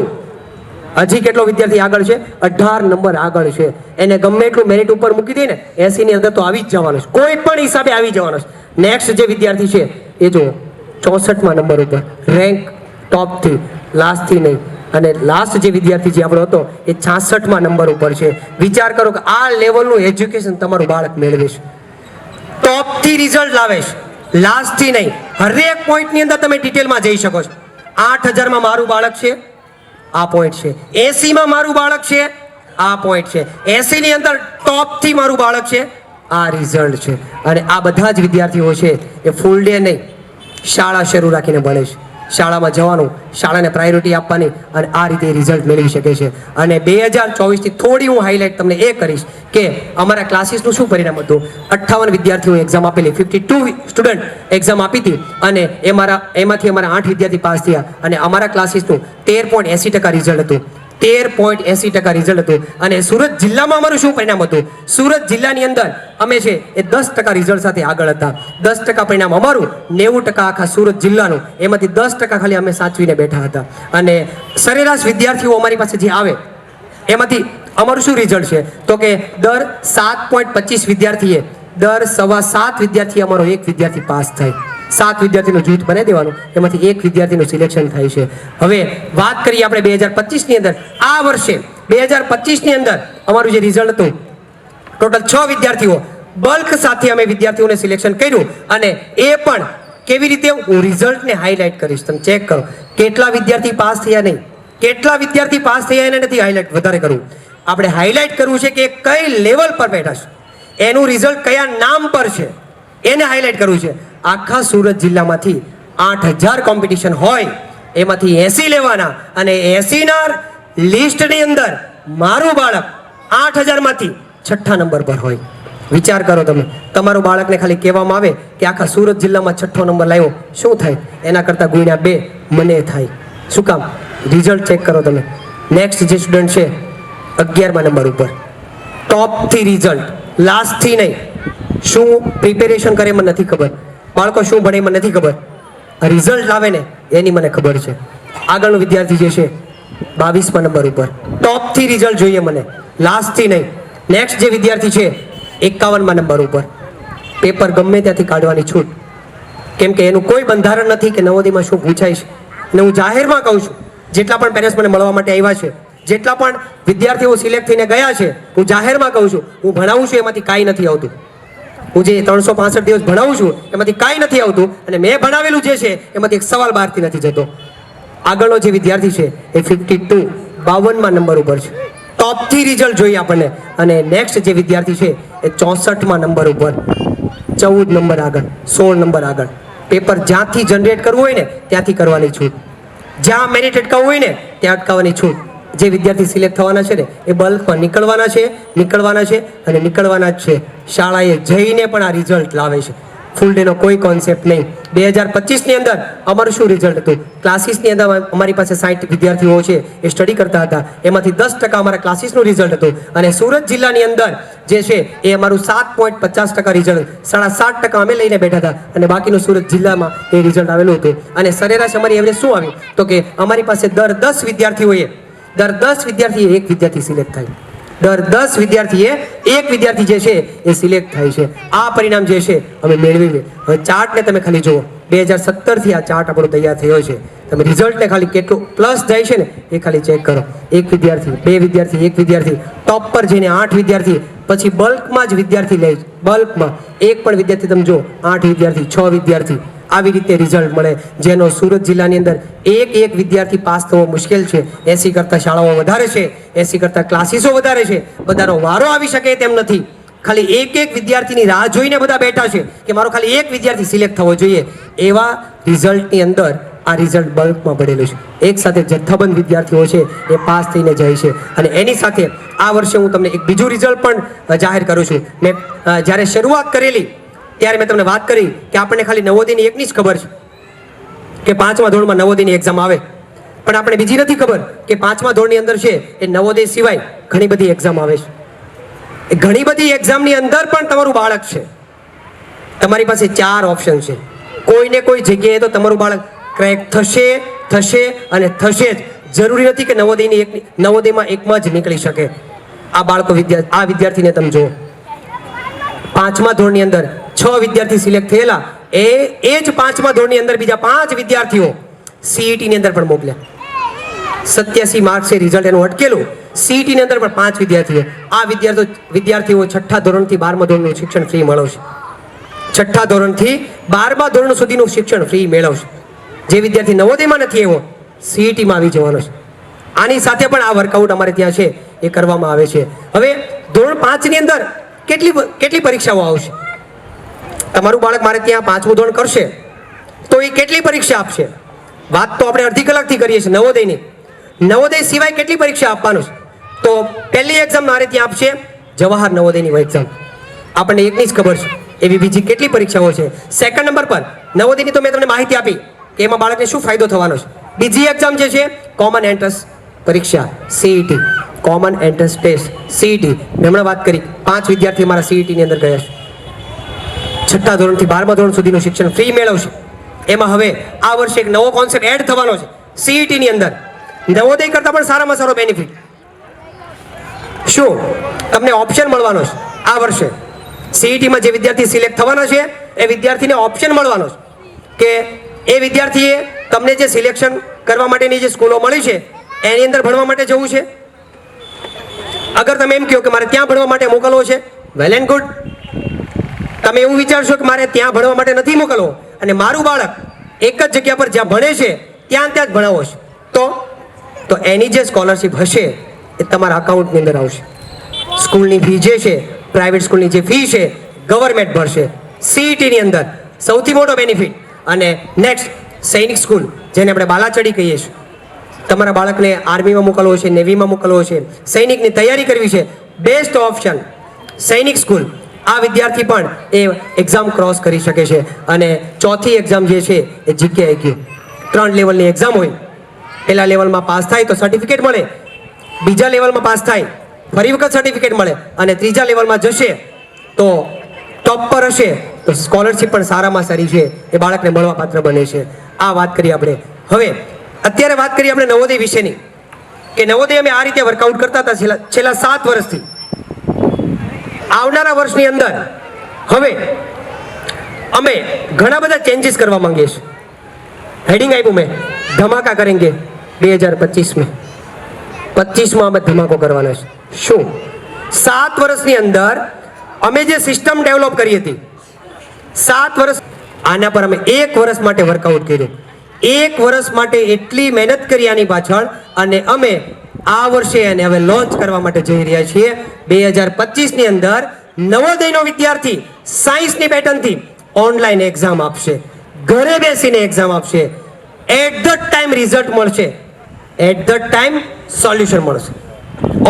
હજી કેટલો વિદ્યાર્થી આગળ છે? 18 નંબર આગળ છે. એને ગમે એટલું મેરિટ ઉપર મૂકી દે ને 80ની અંદર તો આવી જ જવાનો છે, કોઈ પણ હિસાબે આવી જવાનો છે. નેક્સ્ટ જે વિદ્યાર્થી છે એ જો 64મા નંબર ઉપર, રેન્ક ટોપથી, લાસ્ટથી નહીં. અને લાસ્ટ જે વિદ્યાર્થી જે આપણો હતો એ 66મા નંબર ઉપર છે. વિચાર કરો કે આ લેવલનું એજ્યુકેશન તમારું બાળક મેળવે છે, ટોપથી રિઝલ્ટ લાવે છે, લાસ્ટથી નહીં. હરેક પોઈન્ટની અંદર તમે ડિટેલમાં જઈ શકો છો. 8000માં મારું બાળક છે, આ પોઈન્ટ છે. 80માં મારું બાળક છે, આ પોઈન્ટ છે. 80ની અંદર ટોપથી મારું બાળક છે, આ રિઝલ્ટ છે. અને આ બધા જ વિદ્યાર્થીઓ છે એ ફૂલ ડે નહીં, શાળા શરૂ રાખીને ભણે છે. શાળામાં જવાનું, શાળાને પ્રાયોરિટી આપવાની અને આ રીતે રિઝલ્ટ મેળવી શકે છે. અને 2024થી થોડી હું હાઇલાઇટ તમને એ કરીશ કે અમારા ક્લાસીસનું શું પરિણામ હતું. 58 વિદ્યાર્થીઓ એક્ઝામ આપેલી, 52 સ્ટુડન્ટ એક્ઝામ આપી હતી અને એમાંથી અમારા 8 વિદ્યાર્થી પાસ થયા. અને અમારા ક્લાસીસનું 13.80% રિઝલ્ટ હતું, 13.80% રિઝલ્ટ હતું. અને સુરત જિલ્લામાં અમારું શું પરિણામ હતું? સુરત જિલ્લાની અંદર અમે છે એ 10% રિઝલ્ટ સાથે આગળ હતા. 10% પરિણામ અમારું, 90% આખા સુરત જિલ્લાનું, એમાંથી 10% ખાલી અમે સાચવીને બેઠા હતા. અને સરેરાશ વિદ્યાર્થીઓ અમારી પાસે જે આવે એમાંથી અમારું શું રિઝલ્ટ છે તો કે દર 7.25 વિદ્યાર્થીએ દર 7.25 વિદ્યાર્થી અમારો એક વિદ્યાર્થી પાસ થાય. 7 વિદ્યાર્થીનું જૂથ બનાવી દેવાનું, એમાંથી એક વિદ્યાર્થીનું સિલેક્શન થાય છે. હવે વાત કરીએ આપણે 2025ની અંદર. આ વર્ષે 2025ની અંદર અમારું જે રિઝલ્ટ હતું, ટોટલ 6 વિદ્યાર્થીઓ બલ્ક સાથે અમે વિદ્યાર્થીઓને સિલેક્શન કર્યું. અને એ પણ કેવી રીતે હું રિઝલ્ટને હાઇલાઇટ કરીશ. તમે ચેક કરો કેટલા વિદ્યાર્થી પાસ થયા, નહીં કેટલા વિદ્યાર્થી પાસ થયા એને નથી હાઇલાઇટ વધારે કરવું. આપણે હાઇલાઇટ કરવું છે કે કઈ લેવલ પર બેઠા છે, એનું રિઝલ્ટ કયા નામ પર છે એને હાઇલાઇટ કરવું છે. આખા સુરત જિલ્લામાંથી 8000 કોમ્પિટિશન હોય, એમાંથી 80 લેવાના અને 80ના લિસ્ટની અંદર મારું બાળક 8000માંથી 6ઠ્ઠા નંબર પર હોય. વિચાર કરો તમે, તમારું બાળકને ખાલી કહેવામાં આવે કે આખા સુરત જિલ્લામાં 6ઠ્ઠો નંબર લાવ્યો, શું થાય? એના કરતાં ગુણ્યા 2 મને થાય. શું કામ? રિઝલ્ટ ચેક કરો તમે. નેક્સ્ટ જે સ્ટુડન્ટ છે 11મા નંબર ઉપર, ટોપથી રિઝલ્ટ, લાસ્ટથી નહીં. શું પ્રિપેરેશન કરે મને નથી ખબર, બાળકો શું ભણે મને નથી ખબર. રિઝલ્ટ લાવે ને એની મને ખબર છે. આગળનો વિદ્યાર્થી જે છે 22મા નંબર ઉપર ટોપથી રિઝલ્ટ જોઈએ મને, લાસ્ટથી નહીં. નેક્સ્ટ જે વિદ્યાર્થી છે 51મા નંબર ઉપર પેપર ગમે ત્યાંથી કાઢવાની છૂટ, કેમ કે એનું કોઈ બંધારણ નથી કે નવોદયમાં શું પૂછાય છે. અને હું જાહેરમાં કહું છું, જેટલા પણ પેરેન્ટ્સ મને મળવા માટે આવ્યા છે, જેટલા પણ વિદ્યાર્થીઓ સિલેક્ટ થઈને ગયા છે, હું જાહેરમાં કહું છું, હું ભણાવું છું એમાંથી કાંઈ નથી આવતું. હું જે 365 દિવસ ભણાવું છું એમાંથી કાંઈ નથી આવતું, અને મેં ભણાવેલું જે છે એમાંથી એક સવાલ બહારથી નથી જતો. આગળનો જે વિદ્યાર્થી છે એ 52મા નંબર ઉપર છે, ટોપથી રિઝલ્ટ જોઈએ આપણને. અને નેક્સ્ટ જે વિદ્યાર્થી છે એ 64મા નંબર ઉપર, 14 નંબર આગળ, 16 નંબર આગળ. પેપર જ્યાંથી જનરેટ કરવું હોય ને ત્યાંથી કરવાની છૂટ, જ્યાં મેરિટ અટકાવવું હોય ને ત્યાં અટકાવવાની છૂટ. જે વિદ્યાર્થી સિલેક્ટ થવાના છે ને એ બલ્કમાં નીકળવાના છે અને નીકળવાના જ છે. શાળાએ જઈને પણ આ રિઝલ્ટ લાવે છે. ફૂલ ડેનો કોઈ કોન્સેપ્ટ નહીં. 2025ની અંદર અમારું શું રિઝલ્ટ હતું? ક્લાસીસની અંદર અમારી પાસે 60 વિદ્યાર્થીઓ છે એ સ્ટડી કરતા હતા, એમાંથી 10% અમારા ક્લાસીસનું રિઝલ્ટ હતું. અને સુરત જિલ્લાની અંદર જે છે એ અમારું 7.50% રિઝલ્ટ, 7.5% અમે લઈને બેઠા હતા, અને બાકીનું સુરત જિલ્લામાં એ રિઝલ્ટ આવેલું હતું. અને સરેરાશ અમારી એવરેજ શું આવી તો કે અમારી પાસે દર 10 વિદ્યાર્થીઓએ એક વિદ્યાર્થી સિલેક્ટ થાય. દર 10 વિદ્યાર્થીએ એક વિદ્યાર્થી જે છે એ સિલેક્ટ થાય છે. આ પરિણામ જે છે અમે મેળવીએ. હવે ચાર્ટને તમે ખાલી જુઓ, 2017થી આ ચાર્ટ આપણો તૈયાર થયો છે. તમે રિઝલ્ટને ખાલી કેટલું પ્લસ જાય છે ને એ ખાલી ચેક કરો. એક વિદ્યાર્થી, બે વિદ્યાર્થી, એક વિદ્યાર્થી, ટોપ પર જઈને 8 વિદ્યાર્થી, પછી બલ્કમાં જ વિદ્યાર્થી લે, બલ્કમાં એક પણ વિદ્યાર્થી તમે જો 8 વિદ્યાર્થી, 6 વિદ્યાર્થી, આવી રીતે રિઝલ્ટ મળે. જેનો સુરત જિલ્લાની અંદર એક વિદ્યાર્થી પાસ થવો મુશ્કેલ છે. 80 કરતાં શાળાઓ વધારે છે, 80 કરતાં ક્લાસીસો વધારે છે. બધાનો વારો આવી શકે તેમ નથી. ખાલી એક વિદ્યાર્થીની રાહ જોઈને બધા બેઠા છે કે મારો ખાલી એક વિદ્યાર્થી સિલેક્ટ થવો જોઈએ. એવા રિઝલ્ટની અંદર આ રિઝલ્ટ બલ્કમાં પડેલું છે. એક સાથે જથ્થાબંધ વિદ્યાર્થીઓ છે એ પાસ થઈને જાય છે. અને એની સાથે આ વર્ષે હું તમને એક બીજું રિઝલ્ટ પણ જાહેર કરું છું. મેં જ્યારે શરૂઆત કરેલી ત્યારે મેં તમને વાત કરી કે આપણને ખાલી નવોદયની એકની જ ખબર છે કે 5મા ધોરણમાં નવોદયની એક્ઝામ આવે, પણ આપણે બીજી નથી ખબર કે 5મા ધોરણની અંદર છે એ નવોદય સિવાય ઘણી બધી એક્ઝામ આવે છે. એ ઘણી બધી એક્ઝામની અંદર પણ તમારું બાળક છે, તમારી પાસે 4 ઓપ્શન છે. કોઈને કોઈ જગ્યાએ તો તમારું બાળક ક્રેક થશે અને થશે જ. જરૂરી નથી કે નવોદયમાં એકમાં જ નીકળી શકે. આ બાળકો આ વિદ્યાર્થીને તમે જુઓ, 5મા ધોરણની અંદર 6 વિદ્યાર્થી સિલેક્ટ થયેલા, એ જ 5મા ધોરણની અંદર બીજા 5 વિદ્યાર્થીઓ સીઈટીની અંદર પણ મોકલ્યા. 87 માર્ક્સે રિઝલ્ટ એનું અટકેલું. સીઈટીની અંદર પણ 5 વિદ્યાર્થીઓ. આ વિદ્યાર્થીઓ 6ઠા ધોરણથી 12મા ધોરણનું શિક્ષણ ફ્રી મેળવશે. 6ઠા ધોરણથી 12મા ધોરણ સુધીનું શિક્ષણ ફ્રી મેળવશે. જે વિદ્યાર્થી નવોદયમાં નથી એવો સીઈટીમાં આવી જવાનો છે. આની સાથે પણ આ વર્કઆઉટ અમારે ત્યાં છે એ કરવામાં આવે છે. હવે ધોરણ 5ની અંદર કેટલી પરીક્ષાઓ આવશે? તમારું બાળક મારે ત્યાં 5મું ધોરણ કરશે તો એ કેટલી પરીક્ષા આપશે? વાત તો આપણે અડધી કલાકથી કરીએ છીએ નવોદયની. નવોદય સિવાય કેટલી પરીક્ષા આપવાનું છે? તો પહેલી એક્ઝામ મારે ત્યાં આપશે જવાહર નવોદયની એક્ઝામ, આપણને એકની જ ખબર છે. એવી બીજી કેટલી પરીક્ષાઓ છે? સેકન્ડ નંબર પર નવોદયની તો મેં તમને માહિતી આપી કે એમાં બાળકને શું ફાયદો થવાનો છે. બીજી એક્ઝામ જે છે કોમન એન્ટ્રન્સ પરીક્ષા, CET, common entrance test, CET. મેં હમણાં વાત કરી 5 વિદ્યાર્થી મારા સીઈટીની અંદર ગયા છે. 6ઠા ધોરણથી 12મા ધોરણ સુધીનું શિક્ષણ ફ્રી મેળવશે. એમાં હવે આ વર્ષે એક નવો કોન્સેપ્ટ એડ થવાનો છે સીઈટીની અંદર. નવોદય કરતાં પણ સારામાં સારો બેનિફિટ શું? તમને ઓપ્શન મળવાનો છે આ વર્ષે. સીઈટીમાં જે વિદ્યાર્થી સિલેક્ટ થવાનો છે એ વિદ્યાર્થીને ઓપ્શન મળવાનો છે કે એ વિદ્યાર્થીએ તમને જે સિલેક્શન કરવા માટેની જે સ્કૂલો મળી છે એની અંદર ભણવા માટે જવું છે. અગર તમે એમ કહો કે મારે ત્યાં ભણવા માટે મોકલવો છે, વેલ એન્ડ ગુડ. તમે એવું વિચારશો કે મારે ત્યાં ભણવા માટે નથી મોકલવો અને મારું બાળક એક જ જગ્યા પર જ્યાં ભણે છે ત્યાં જ ભણાવો છે, તો એની જે સ્કોલરશિપ હશે એ તમારા અકાઉન્ટની અંદર આવશે. સ્કૂલની ફી જે છે, પ્રાઇવેટ સ્કૂલની જે ફી છે ગવર્મેન્ટ ભરશે. સીઈટીની અંદર સૌથી મોટો બેનિફિટ. અને નેક્સ્ટ સૈનિક સ્કૂલ, જેને આપણે બાલાચડી કહીએ છીએ. તમારા બાળકને આર્મીમાં મોકલવો છે, નેવીમાં મોકલવો છે, સૈનિકની તૈયારી કરવી છે, બેસ્ટ ઓપ્શન સૈનિક સ્કૂલ. આ વિદ્યાર્થી પણ એ એક્ઝામ ક્રોસ કરી શકે છે. અને ચોથી એક્ઝામ જે છે એ જીકે આઈક્યુ. 3 લેવલની એક્ઝામ હોય. પહેલા લેવલમાં પાસ થાય તો સર્ટિફિકેટ મળે, બીજા લેવલમાં પાસ થાય ફરી વખત સર્ટિફિકેટ મળે, અને ત્રીજા લેવલમાં જશે તો ટોપ પર હશે તો સ્કોલરશિપ પણ સારામાં સારી છે એ બાળકને મળવા પાત્ર બને છે. આ વાત કરીએ આપણે. હવે અત્યારે વાત કરીએ આપણે નવોદય વિશેની, કે નવોદય અમે આ રીતે વર્કઆઉટ કરતા હતા છેલ્લા 7 વર્ષથી. આવનારા વર્ષની અંદર હવે અમે ઘણા બધા ચેન્જીસ કરવા માંગીએ છીએ. હેડિંગ આપ્યું મેં, ધમાકા કરેંગે 2025 में. 25માં અમે ધમાકો કરવાના છે. શું 7 વર્ષની અંદર અમે જે સિસ્ટમ ડેવલપ કરી હતી, 7 વર્ષ, આના પર અમે 1 વર્ષ માટે વર્કઆઉટ કર્યું. 1 વર્ષ માટે એટલી મહેનત કરી આની પાછળ, અને અમે આ વર્ષે એને હવે લોન્ચ કરવા માટે જઈ રહ્યા છીએ. 2025 ની અંદર નવોદયનો વિદ્યાર્થી સાયન્સની પેટર્નથી ઓનલાઈન એક્ઝામ આપશે, ઘરે બેસીને એક્ઝામ આપશે. એટ ધ ટાઈમ રિઝલ્ટ મળશે, એટ ધ ટાઈમ સોલ્યુશન મળશે.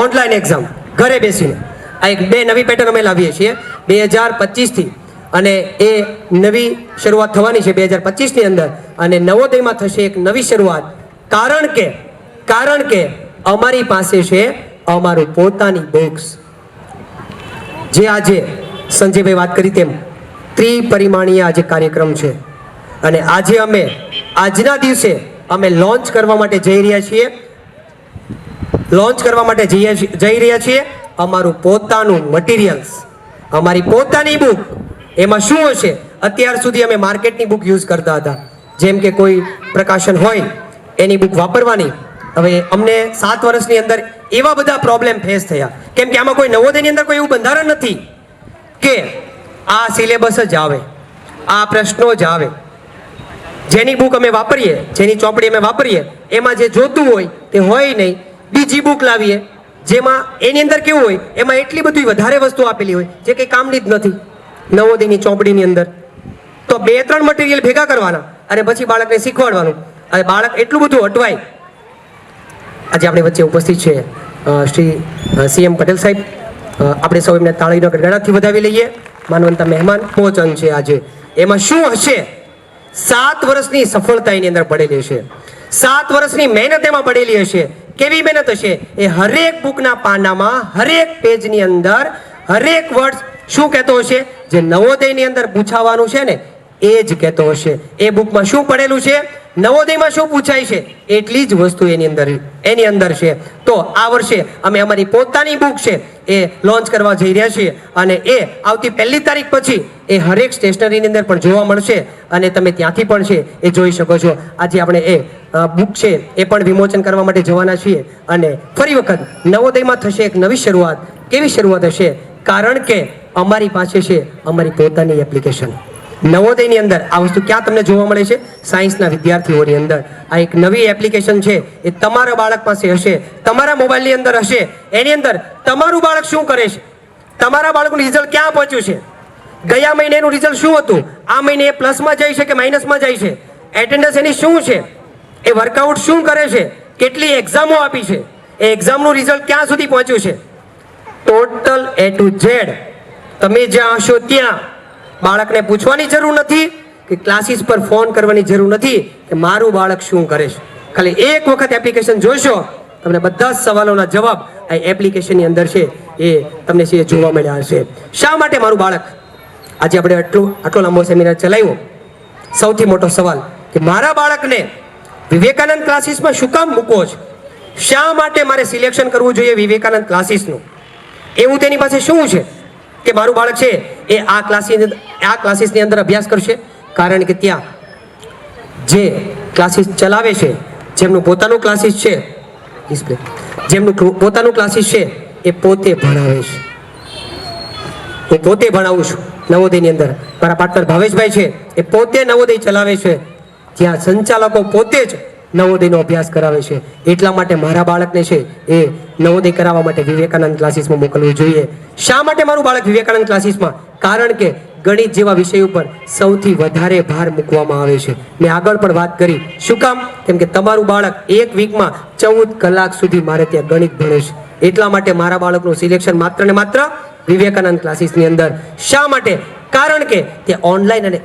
ઓનલાઈન એક્ઝામ ઘરે બેસીને. આ એક 2 નવી પેટર્ન અમે લાવીએ છીએ 2025 થી, અને એ નવી શરૂઆત થવાની છે 2025 ની અંદર. અને નવોદયમાં થશે એક નવી શરૂઆત, કારણ કે અમારી પાસે છે અમારું પોતાની બુક્સ. જે આજે સંજયભાઈ વાત કરી તેમ ત્રિપરિમાણીય આજે કાર્યક્રમ છે, અને આજે અમે આજના દિવસે અમે લોન્ચ કરવા માટે જઈ રહ્યા છીએ અમારું પોતાનું મટીરિયલ્સ, અમારી પોતાની બુક. એમાં શું હશે? અત્યાર સુધી અમે માર્કેટની બુક યુઝ કરતા હતા, જેમ કે કોઈ પ્રકાશન હોય એની બુક વાપરવાની. હવે અમને 7 વર્ષની અંદર એવા બધા પ્રોબ્લેમ ફેસ થયા, કેમ કે આમાં કોઈ નવોદયની અંદર કોઈ એવું બંધારણ નથી કે આ સિલેબસ જ આવે, આ પ્રશ્નો જ આવે. જેની બુક અમે વાપરીએ, જેની ચોપડી અમે વાપરીએ, એમાં જે જોતું હોય તે હોય નહીં. બીજી બુક લાવીએ જેમાં એની અંદર કેવું હોય, એમાં એટલી બધી વધારે વસ્તુ આપેલી હોય જે કંઈ કામની જ નથી નવોદયની ચોપડીની અંદર. તો 2-3 મટીરિયલ ભેગા કરવાના અને પછી બાળકને શીખવાડવાનું, અને બાળક એટલું બધું અટવાય. આજે આપણી વચ્ચે ઉપસ્થિત છે શ્રી CM પટેલ સાહેબ. આપણે સૌ એમને તાળીના ગડગડાટથી વધાવી લઈએ. માનવંતા મહેમાન પહોંચન છે આજે. એમાં શું હશે? 7 વર્ષની સફળતા એની અંદર પડેલી હશે, 7 વર્ષની મહેનત એમાં પડેલી હશે. કેવી મહેનત હશે? એ હરેક બુકના પાનામાં, હરેક પેજની અંદર, હરેક વર્ડ શું કહેતો હશે? જે નવોદયની અંદર પૂછાવાનું છે ને એ જ કહેતો હશે. એ બુકમાં શું પડેલું છે, નવોદયમાં શું પૂછાય છે, એટલી જ વસ્તુ એની અંદર છે. તો આ વર્ષે અમે અમારી પોતાની બુક છે એ લોન્ચ કરવા જઈ રહ્યા છીએ, અને એ આવતી 1 તારીખ પછી એ હરેક સ્ટેશનરીની અંદર પણ જોવા મળશે, અને તમે ત્યાંથી પણ છે એ જોઈ શકો છો. આજે આપણે એ બુક છે એ પણ વિમોચન કરવા માટે જવાના છીએ, અને ફરી વખત નવોદયમાં થશે એક નવી શરૂઆત. કેવી શરૂઆત હશે? કારણ કે અમારી પાસે છે અમારી પોતાની એપ્લિકેશન. નવોદયની અંદર આ વસ્તુ ક્યાં તમને જોવા મળે છે? સાયન્સના વિદ્યાર્થીઓની અંદર. આ એક નવી એપ્લિકેશન છે, એ તમારા બાળક પાસે હશે, તમારા મોબાઈલની અંદર હશે. એની અંદર તમારું બાળક શું કરે છે, તમારા બાળકનું રિઝલ્ટ ક્યાં પહોંચ્યું છે, ગયા મહિનેનું રિઝલ્ટ શું હતું, આ મહિને એ પ્લસમાં જાય છે કે માઇનસમાં જાય છે, એટેન્ડન્સ એની શું છે, એ વર્કઆઉટ શું કરે છે, કેટલી એક્ઝામો આપી છે, એ એક્ઝામનું રિઝલ્ટ ક્યાં સુધી પહોંચ્યું છે, ટોટલ A to Z તમે જ્યાં હશો ત્યાં. બાળકને પૂછવાની જરૂર નથી, કે ક્લાસીસ પર ફોન કરવાની જરૂર નથી કે મારું બાળક શું કરે છે. ખાલી એક વખત એપ્લિકેશન જોશો, તમને બધા જ સવાલોના જવાબ આ એપ્લિકેશનની અંદર છે એ તમને છે જોવા મળ્યા હશે. શા માટે મારું બાળક? આજે આપણે આટલો લાંબો સેમિનાર ચલાવ્યો. સૌથી મોટો સવાલ કે મારા બાળકને વિવેકાનંદ ક્લાસીસમાં શું કામ મૂકવો છે? શા માટે મારે સિલેક્શન કરવું જોઈએ વિવેકાનંદ ક્લાસીસનું? એવું તેની પાસે શું છે કે મારું બાળક છે એ આ ક્લાસીસની અંદર અભ્યાસ કરશે? કારણ કે ત્યાં જે ક્લાસીસ ચલાવે છે, જેમનું પોતાનું ક્લાસીસ છે, જેમનું પોતાનું ક્લાસીસ છે એ પોતે ભણાવે છે. હું પોતે ભણાવું છું નવોદયની અંદર. મારા પાર્ટનર ભાવેશભાઈ છે એ પોતે નવોદય ચલાવે છે, જ્યાં સંચાલકો પોતે જ નવોદયનો અભ્યાસ કરાવે છે. એટલા માટે મારા બાળકને છે એ નવોદય કરાવવા માટે વિવેકાનંદ ક્લાસીસમાં મોકલવું જોઈએ. શા માટે મારું બાળક વિવેકાનંદ ક્લાસીસમાં? કારણ કે ગણિત જેવા વિષય ઉપર સૌથી વધારે ભાર મૂકવામાં આવે છે. મેં આગળ પણ વાત કરી. શું કામ? કેમ કે તમારું બાળક એક વીકમાં 14 કલાક સુધી મારે ત્યાં ગણિત ભણે છે. એટલા માટે મારા બાળકનું સિલેક્શન માત્ર ને માત્ર વિવેકાનંદ ક્લાસીસની અંદર. શા માટે? કારણ કે તે ઓનલાઈન અને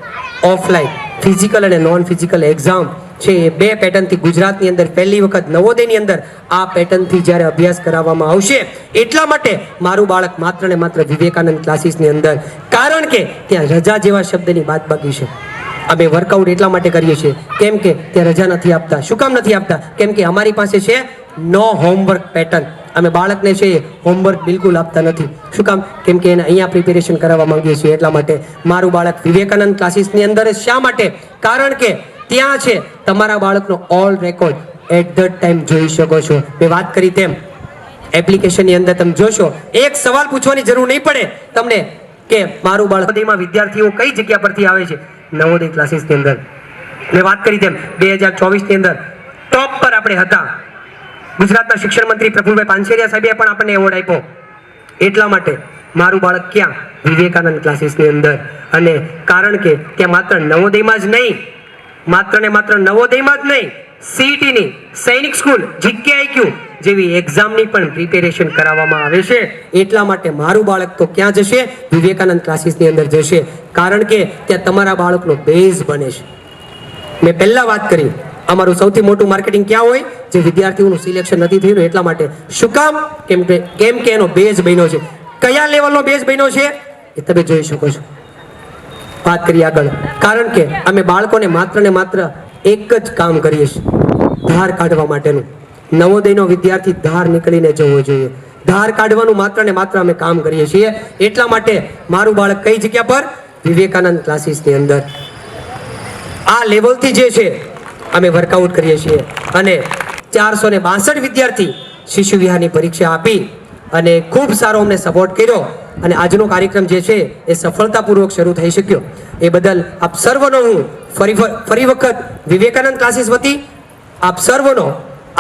ઓફલાઈન ફિઝિકલ અને નોન ફિઝિકલ એક્ઝામ છે એ બે પેટર્નથી ગુજરાતની અંદર પહેલી વખત નવોદયની અંદર આ પેટર્નથી જ્યારે અભ્યાસ કરાવવામાં આવશે એટલા માટે મારું બાળક માત્ર ને માત્ર વિવેકાનંદ ક્લાસીસની અંદર, કારણ કે ત્યાં રજા જેવા શબ્દની બાદબાકી છે. અમે વર્કઆઉટ એટલા માટે કરીએ છીએ કેમ કે ત્યાં રજા નથી આપતા. શું કામ નથી આપતા? કેમ કે અમારી પાસે છે નો હોમવર્ક પેટર્ન. અમે બાળકને છે હોમવર્ક બિલકુલ આપતા નથી. શું કામ? કેમ કે એને અહીંયા પ્રિપેરેશન કરાવવા માંગીએ છીએ એટલા માટે. મારું બાળક વિવેકાનંદ ક્લાસીસની અંદર જ શા માટે? કારણ કે ત્યાં છે તમારા બાળકનો all record at the time જોઈ શકો છો. મેં વાત કરી તેમ એપ્લિકેશનની અંદર તમે જોશો, એક સવાલ પૂછવાની જરૂર નહીં પડે તમને કે મારું બાળક નવોદયમાં વિદ્યાર્થીઓ કઈ જગ્યા પરથી આવે છે. નવોદય ક્લાસીસની અંદર મેં વાત કરી તેમ 2024ની અંદર ટોપ પર આપણે હતા. ગુજરાતના શિક્ષણ મંત્રી પ્રફુલભાઈ પાનસેરિયા સાહેબે પણ આપણને એવોર્ડ આપ્યો. એટલા માટે મારું બાળક ક્યાં? વિવેકાનંદ ક્લાસીસની અંદર. અને કારણ કે ત્યાં માત્ર નવોદયમાં જ નહીં, માત્ર ને માત્ર નવોદયમાં જ નહીં, સીઈટીની, સૈનિક સ્કૂલ, જીકેઆઈક્યુ જેવી એક્ઝામની પણ પ્રિપેરેશન કરાવવામાં આવે છે. એટલા માટે મારું બાળક તો ક્યાં જશે? વિવેકાનંદ ક્લાસીસની અંદર જશે. કારણ કે ત્યાં તમારા બાળકનો બેઝ બને છે. મેં પહેલા વાત કરી, અમારું સૌથી મોટું માર્કેટિંગ ક્યાં હોય? જે વિદ્યાર્થીઓનું સિલેક્શન નથી થયું એટલા માટે. શું કામ? કેમ કે એનો બેઝ બન્યો છે. કયા લેવલનો બેઝ બન્યો છે એ તમે જોઈ શકો છો. વાત કરીએ આગળ. કારણ કે અમે બાળકોને માત્ર ને માત્ર એક જ કામ કરીએ છીએ, ધાર કાઢવા માટેનું. નવોદયનો વિદ્યાર્થી ધાર નીકળીને જવો જોઈએ. ધાર કાઢવાનું માત્ર ને માત્ર અમે કામ કરીએ છીએ. એટલા માટે મારું બાળક કઈ જગ્યા પર? વિવેકાનંદ ક્લાસીસની અંદર. આ લેવલથી જે છે અમે વર્કઆઉટ કરીએ છીએ. અને 462 વિદ્યાર્થી શિશુ વિહારની પરીક્ષા આપી અને ખૂબ સારો અમને સપોર્ટ કર્યો અને આજનો કાર્યક્રમ જે છે એ સફળતાપૂર્વક શરૂ થઈ શક્યો. એ બદલ આપ સર્વનો હું ફરી વખત વિવેકાનંદ ક્લાસીસ વતી આપ સર્વનો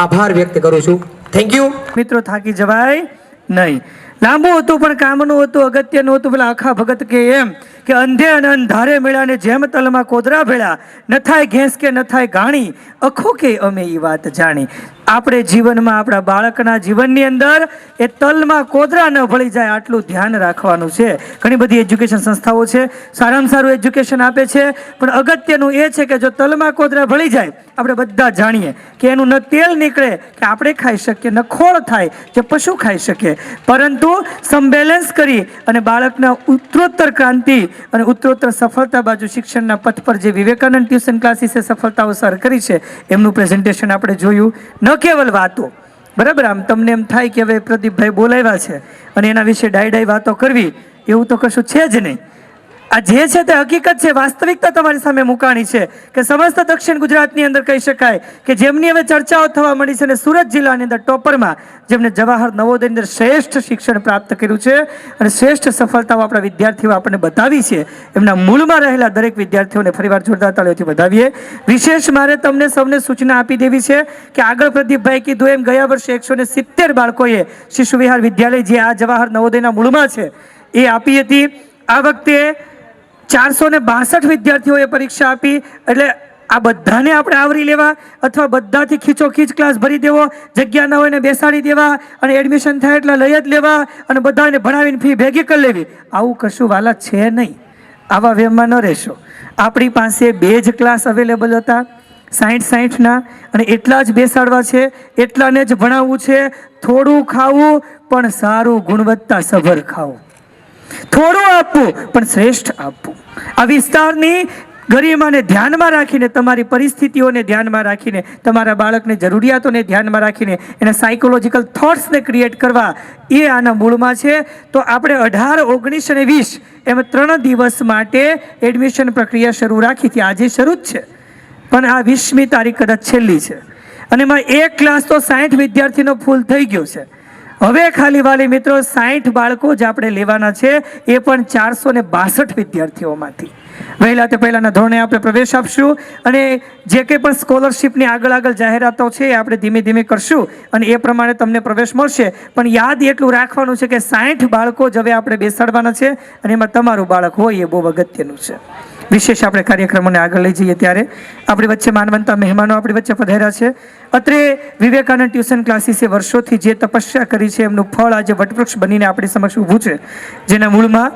આભાર વ્યક્ત કરું છું. Thank you. મિત્રો થાકી જવાય નહીં. લાંબુ હતું પણ કામનું હતું, અગત્યનું હતું. પેલા આખા ભગત કે એમ કે અંધે અને અંધારે મેળાને જેમ તલમાં કોદરા ભેળા, ન થાય ઘેંસ કે ન થાય ઘાણી, અખો કે અમે એ વાત જાણી. આપણે જીવનમાં આપણા બાળકના જીવનની અંદર એ તલમાં કોદરા ન ભળી જાય આટલું ધ્યાન રાખવાનું છે. ઘણી બધી એજ્યુકેશન સંસ્થાઓ છે, સારામાં સારું એજ્યુકેશન આપે છે, પણ અગત્યનું એ છે કે જો તલમાં કોદરા ભળી જાય, આપણે બધા જાણીએ કે એનું ન તેલ નીકળે કે આપણે ખાઈ શકીએ, ન ખોળ થાય જે પશુ ખાઈ શકે, પરંતુ સંબેલેન્સ કરી અને બાળકના ઉત્તરોત્તર ક્રાંતિ અને ઉત્તરોત્તર સફળતા બાજુ શિક્ષણના પથ પર જે વિવેકાનંદ ટ્યુશન ક્લાસીસે સફળતાઓ સર કરી છે એમનું પ્રેઝન્ટેશન આપણે જોયું. ન કેવલ વાતો, બરાબર, આમ તમને એમ થાય કે હવે પ્રદીપભાઈ બોલાવ્યા છે અને એના વિશે ડાઈ વાતો કરવી, એવું તો કશું છે જ નહીં. આ જે છે તે હકીકત છે, વાસ્તવિકતા તમારી સામે મુકાણી છે કે સમસ્ત દક્ષિણ ગુજરાતની અંદર કહી શકાય કે જેમની હવે ચર્ચાઓ થવા મળી છે અને સુરત જિલ્લાની અંદર ટોપરમાં જેમને જવાહર નવોદયની અંદર શ્રેષ્ઠ શિક્ષણ પ્રાપ્ત કર્યું છે અને શ્રેષ્ઠ સફળતાઓ આપણા વિદ્યાર્થીઓ આપણને બતાવી છે, એમના મૂળમાં રહેલા દરેક વિદ્યાર્થીઓને ફરીવાર જોરદાર તાળીઓથી વધાવીએ. વિશેષ મારે તમને સૌને સૂચના આપી દેવી છે કે આગળ પ્રદીપભાઈ કીધું એમ ગયા વર્ષે 170 બાળકોએ શિશુ વિહાર વિદ્યાલય જે આ જવાહર નવોદયના મૂળમાં છે એ આપી હતી. આ વખતે 462 વિદ્યાર્થીઓએ પરીક્ષા આપી. એટલે આ બધાને આપણે આવરી લેવા અથવા બધાથી ખીચોખીચ ક્લાસ ભરી દેવો, જગ્યા ન હોય ને બેસાડી દેવા અને એડમિશન થાય એટલે લઈ જ લેવા અને બધાને ભણાવીને ફી ભેગી કરી લેવી, આવું કશું વાલા છે નહીં. આવા વેમમાં ન રહેશો. આપણી પાસે 2 જ ક્લાસ અવેલેબલ હતા 60-60ના અને એટલા જ બેસાડવા છે, એટલાને જ ભણાવવું છે. થોડું ખાવું પણ સારું ગુણવત્તાસભર ખાવું, થોડું આપવું પણ શ્રેષ્ઠ આપવું. આ વિસ્તારની ગરિમાને ધ્યાનમાં રાખીને, તમારી પરિસ્થિતિઓને ધ્યાનમાં રાખીને, તમારા બાળકની જરૂરિયાતોને ધ્યાનમાં રાખીને એના સાયકોલોજીકલ થોટ્સને ક્રિએટ કરવા એ આના મૂળમાં છે. તો આપણે 18, 19 અને 20 એમ 3 દિવસ માટે એડમિશન પ્રક્રિયા શરૂ રાખી હતી. આજે શરૂ જ છે પણ આ 20મી તારીખ કદાચ છેલ્લી છે અને એમાં એક ક્લાસ તો 60 વિદ્યાર્થીનો ફૂલ થઈ ગયો છે. હવે ખાલી વાલી મિત્રો 60 બાળકો જ આપણે લેવાના છે, એ પણ 462 વિદ્યાર્થીઓમાંથી. વહેલા તે પહેલાના ધોરણે આપણે પ્રવેશ આપશું અને જે કંઈ પણ સ્કોલરશિપની આગળ જાહેરાતો છે એ આપણે ધીમે ધીમે કરશું અને એ પ્રમાણે તમને પ્રવેશ મળશે. પણ યાદ એટલું રાખવાનું છે કે 60 બાળકો જ હવે આપણે બેસાડવાના છે અને એમાં તમારું બાળક હોય એ બહુ અગત્યનું છે. વિશેષ આપણે કાર્યક્રમોને આગળ લઈ જઈએ ત્યારે આપણી વચ્ચે માનવંતા મહેમાનો આપણી વચ્ચે પધાર્યા છે. અત્રે વિવેકાનંદ ટ્યુશન ક્લાસીસે વર્ષોથી જે તપસ્યા કરી છે એમનું ફળ આજે વટવૃક્ષ બનીને આપણી સમક્ષ ઊભું છે, જેના મૂળમાં